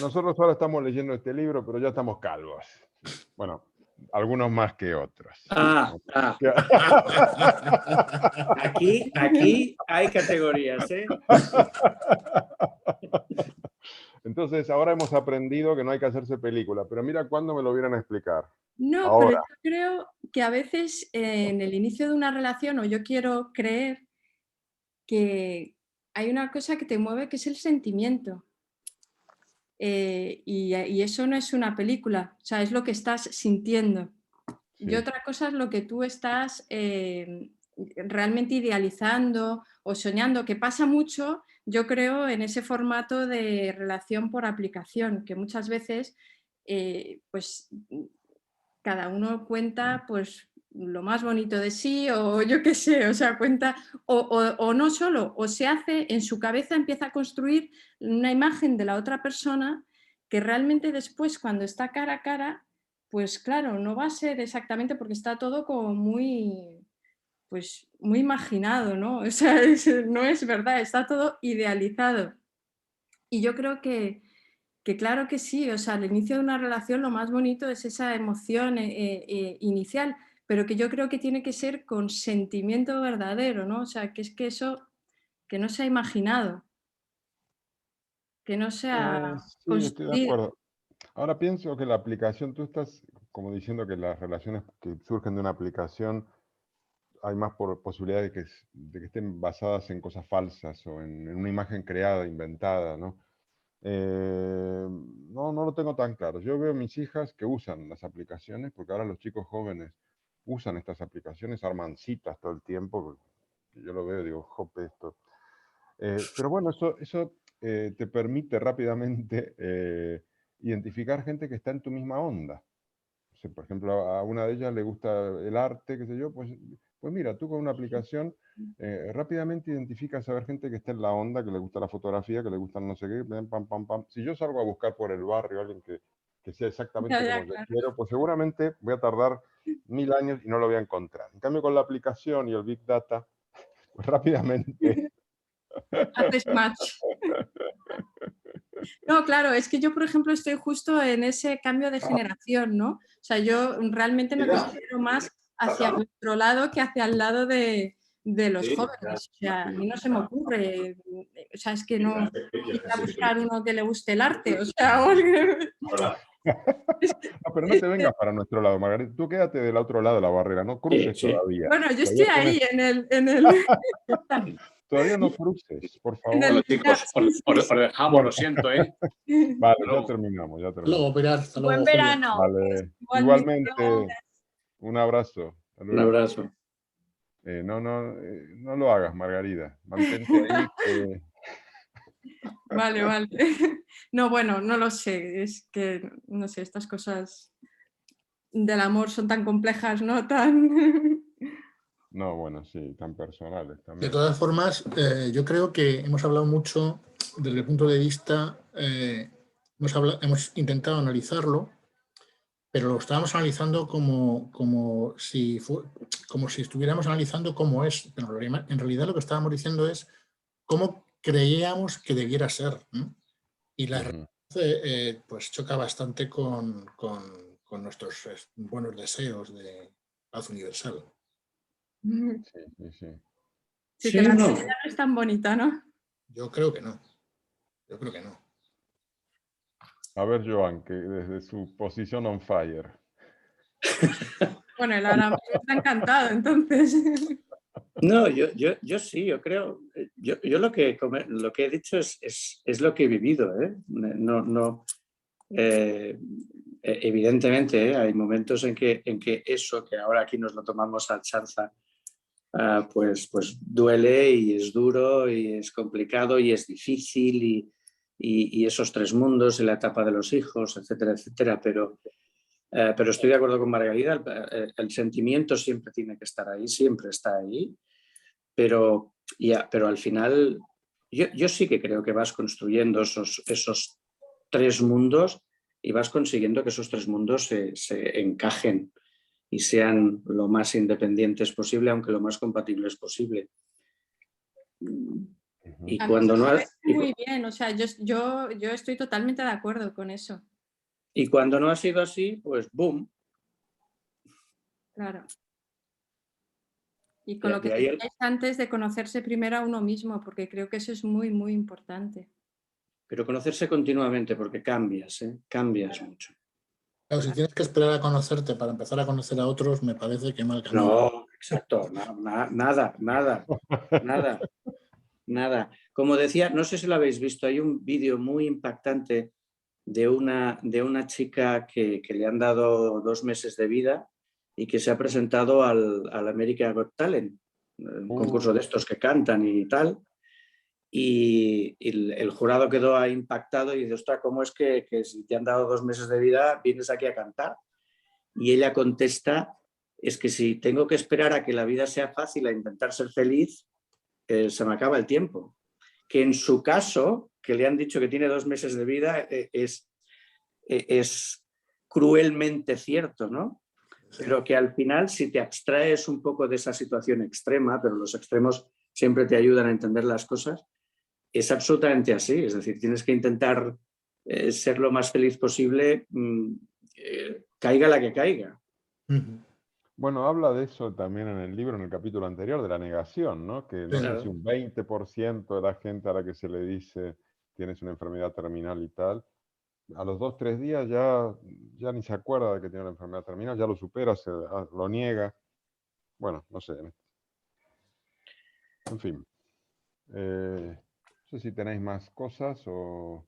nosotros ahora estamos leyendo este libro, pero ya estamos calvos. Bueno, algunos más que otros. Aquí hay categorías, ¿eh? Entonces, ahora hemos aprendido que no hay que hacerse película, pero mira cuándo me lo vieran a explicar. No, ahora. pero yo creo que a veces en el inicio de una relación, o yo quiero creer que hay una cosa que te mueve que es el sentimiento. Y eso no es una película, o sea, es lo que estás sintiendo. Sí. Y otra cosa es lo que tú estás realmente idealizando o soñando, que pasa mucho, yo creo, en ese formato de relación por aplicación, que muchas veces pues cada uno cuenta pues lo más bonito de sí, o yo qué sé, o sea, cuenta, o no solo, o se hace, en su cabeza empieza a construir una imagen de la otra persona que realmente después, cuando está cara a cara, pues claro, no va a ser exactamente porque está todo como muy, pues muy imaginado, ¿no? O sea, no es verdad, está todo idealizado. Y yo creo que claro que sí, o sea, al inicio de una relación lo más bonito es esa emoción inicial, pero que yo creo que tiene que ser con sentimiento verdadero, ¿no? O sea, que es que eso, que no sea imaginado, que no sea Sí, estoy de construido. acuerdo. Ahora pienso que la aplicación, tú estás como diciendo que las relaciones que surgen de una aplicación hay más posibilidad de que estén basadas en cosas falsas o en una imagen creada, inventada, ¿no? No lo tengo tan claro. Yo veo mis hijas que usan las aplicaciones, porque ahora los chicos jóvenes usan estas aplicaciones, arman citas todo el tiempo. Yo lo veo y digo, jope, esto. Pero bueno, eso te permite rápidamente identificar gente que está en tu misma onda. O sea, por ejemplo, a una de ellas le gusta el arte, qué sé yo, pues mira, tú con una aplicación rápidamente identificas a ver gente que está en la onda, que le gusta la fotografía, que le gusta no sé qué, pam, pam, pam. Si yo salgo a buscar por el barrio a alguien que sea exactamente como yo quiero, pues seguramente voy a tardar 1000 años y no lo voy a encontrar. En cambio, con la aplicación y el Big Data, pues rápidamente... Haces match. No, claro, es que yo, por ejemplo, estoy justo en ese cambio de generación, ¿no? O sea, yo realmente me considero más hacia el otro lado que hacia el lado de los jóvenes. O sea, a mí no se me ocurre, o sea, es que no ir a buscar uno que le guste el arte, o sea, No, pero no te vengas para nuestro lado, Margarita. Tú quédate del otro lado de la barrera, no cruces todavía. Bueno, yo estoy ahí en el... Todavía no cruces, por favor. Bueno, chicos, os dejamos, lo siento, ¿eh? Vale, ya terminamos. Luego, Pilar, hasta luego. Buen verano. Vale. Igualmente, un abrazo. Un abrazo. No lo hagas, Margarita. Mantente ahí. Vale. No, bueno, no lo sé. Es que, no sé, estas cosas del amor son tan complejas, ¿no? No, bueno, sí, tan personales también. De todas formas, yo creo que hemos hablado mucho desde el punto de vista hemos intentado analizarlo, pero lo estábamos analizando como si estuviéramos analizando cómo es. Pero en realidad lo que estábamos diciendo es cómo creíamos que debiera ser, ¿no? Y la realidad pues choca bastante con nuestros buenos deseos de paz universal. Sí, sí, sí. Sí, Sí, que la no. realidad no es tan bonita, ¿no? Yo creo que no. Yo creo que no. A ver, Joan, que desde su posición on fire. Bueno, el ahora mismo está encantado, entonces. No, yo sí, yo creo. Yo lo que he dicho es lo que he vivido, ¿eh? No, evidentemente, hay momentos en que eso, que ahora aquí nos lo tomamos al chanza, pues duele y es duro y es complicado y es difícil y esos tres mundos y la etapa de los hijos, etcétera, etcétera. Pero estoy de acuerdo con Margarida, el sentimiento siempre tiene que estar ahí, siempre está ahí, pero al final yo sí que creo que vas construyendo esos tres mundos y vas consiguiendo que esos tres mundos se encajen y sean lo más independientes posible, aunque lo más compatibles posible. Y A mí cuando eso no me ha, parece muy bien, o sea, yo estoy totalmente de acuerdo con eso. y cuando no ha sido así, pues boom. Claro. Y con lo que De ahí decíais antes de conocerse primero a uno mismo, porque creo que eso es muy, muy importante. pero conocerse continuamente, porque cambias, ¿eh? Cambias mucho. Claro, si tienes que esperar a conocerte para empezar a conocer a otros, me parece que mal camino. No, exacto, nada. Como decía, no sé si lo habéis visto, hay un vídeo muy impactante de una chica que le han dado 2 meses de vida y que se ha presentado al American Got Talent, un concurso de estos que cantan y tal. Y el jurado quedó ahí impactado y dice, ostras, ¿cómo es que si te han dado 2 meses de vida vienes aquí a cantar? Y ella contesta, es que si tengo que esperar a que la vida sea fácil a intentar ser feliz, se me acaba el tiempo. Que en su caso, que le han dicho que tiene 2 meses de vida, es cruelmente cierto, ¿no? Pero que al final, si te abstraes un poco de esa situación extrema, pero los extremos siempre te ayudan a entender las cosas, es absolutamente así. Es decir, tienes que intentar ser lo más feliz posible, caiga la que caiga. Bueno, habla de eso también en el libro, en el capítulo anterior, de la negación, ¿no? Que no sé si un 20% de la gente a la que se le dice tienes una enfermedad terminal y tal, a los 2, 3 días ya ni se acuerda de que tiene una enfermedad terminal, ya lo supera, lo niega. Bueno, no sé. En fin. No sé si tenéis más cosas o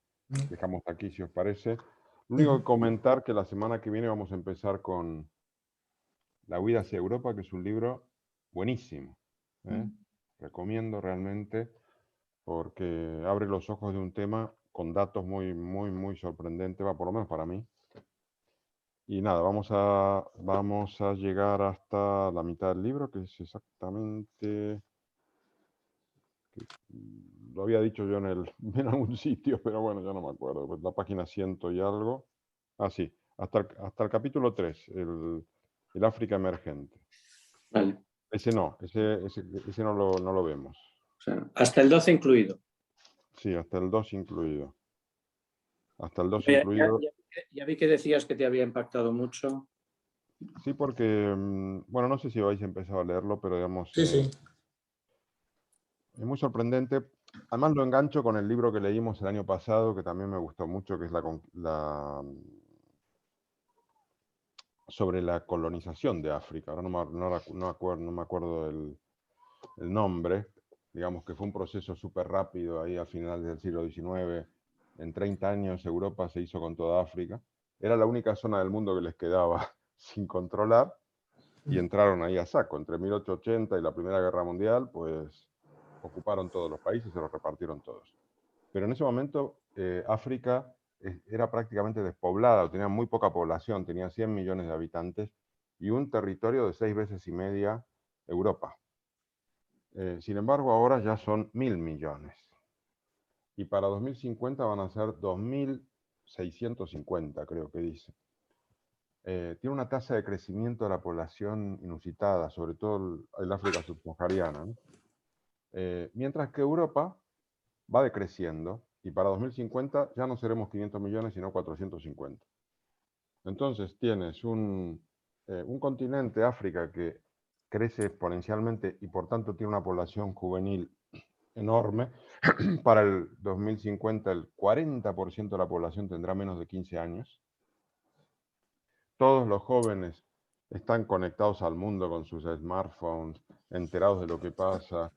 dejamos aquí si os parece. Lo único que comentar que la semana que viene vamos a empezar con La huida hacia Europa, que es un libro buenísimo. Recomiendo realmente porque abre los ojos de un tema con datos muy, muy, muy sorprendentes, va por lo menos para mí. Y nada, vamos a llegar hasta la mitad del libro, que es exactamente... Lo había dicho yo en algún sitio, pero bueno, ya no me acuerdo. Pues la página 100 y algo. Ah, sí, hasta el capítulo 3, el África emergente. Vale. Ese no lo vemos. O sea, hasta el 12 incluido. Sí, hasta el 2 incluido. Hasta el 2 incluido. Ya vi que decías que te había impactado mucho. Sí, porque, bueno, no sé si habéis empezado a leerlo, pero digamos... Sí. Es muy sorprendente. Además lo engancho con el libro que leímos el año pasado, que también me gustó mucho, que es sobre la colonización de África. Ahora no me acuerdo el nombre. Digamos que fue un proceso súper rápido ahí a finales del siglo XIX. En 30 años Europa se hizo con toda África. Era la única zona del mundo que les quedaba sin controlar y entraron ahí a saco. Entre 1880 y la Primera Guerra Mundial, pues ocuparon todos los países y se los repartieron todos. Pero en ese momento África era prácticamente despoblada, tenía muy poca población, tenía 100 millones de habitantes y un territorio de 6 veces y media Europa. Sin embargo, ahora ya son 1.000 millones. Y para 2050 van a ser 2.000 650, creo que dice. Tiene una tasa de crecimiento de la población inusitada, sobre todo el África subsahariana, ¿no? Mientras que Europa va decreciendo, y para 2050 ya no seremos 500 millones, sino 450. Entonces tienes un continente, África, que crece exponencialmente y por tanto tiene una población juvenil enorme. Para el 2050 el 40% de la población tendrá menos de 15 años. Todos los jóvenes están conectados al mundo con sus smartphones, enterados de lo que pasa,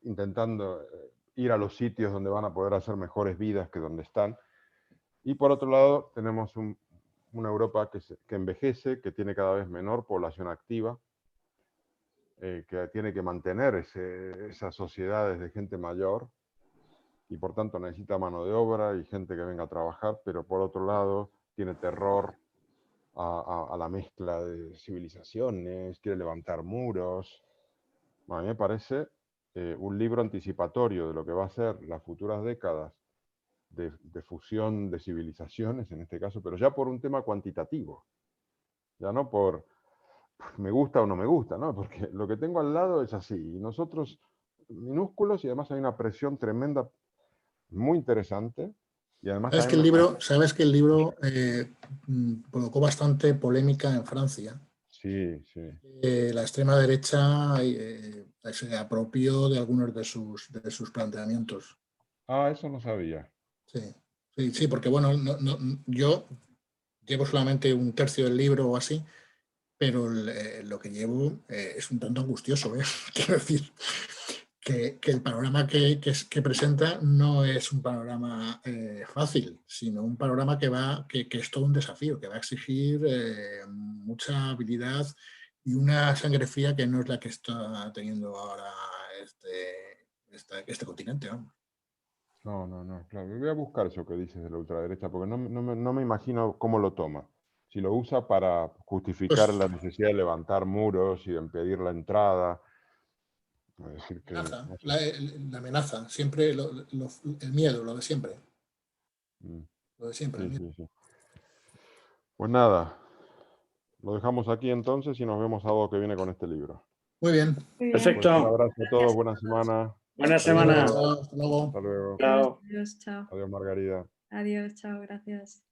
intentando ir a los sitios donde van a poder hacer mejores vidas que donde están. Y por otro lado tenemos una Europa que envejece, que tiene cada vez menor población activa, que tiene que mantener esas sociedades de gente mayor y por tanto necesita mano de obra y gente que venga a trabajar, pero por otro lado tiene terror a la mezcla de civilizaciones, quiere levantar muros. Bueno, a mí me parece un libro anticipatorio de lo que va a ser las futuras décadas de fusión de civilizaciones, en este caso, pero ya por un tema cuantitativo, ya no por me gusta o no me gusta, ¿no? Porque lo que tengo al lado es así, y nosotros minúsculos, y además hay una presión tremenda, muy interesante, y además Sabes que el libro provocó bastante polémica en Francia. Sí, sí. La extrema derecha se apropió de algunos de sus planteamientos. Ah, eso no sabía. Sí, porque bueno, yo llevo solamente un tercio del libro o así, pero lo que llevo es un tanto angustioso, ¿eh? Quiero decir que el panorama que presenta no es un panorama fácil, sino un panorama que es todo un desafío, que va a exigir mucha habilidad y una sangre fría que no es la que está teniendo ahora este continente, vamos. No, claro. Voy a buscar eso que dices de la ultraderecha, porque no me imagino cómo lo toma. Si lo usa para justificar Pues, la necesidad de levantar muros y de impedir la entrada. Es decir que, amenaza, no sé. la amenaza, siempre el miedo, lo de siempre. Lo de siempre, el miedo. Sí. Pues nada, lo dejamos aquí entonces y nos vemos sábado que viene con este libro. Muy bien. Perfecto. Pues un abrazo a todos, Gracias. buena semana. Buena semana. Hasta luego. Hasta luego. Chao. Adiós, chao. Adiós, Margarida. Adiós, chao, gracias.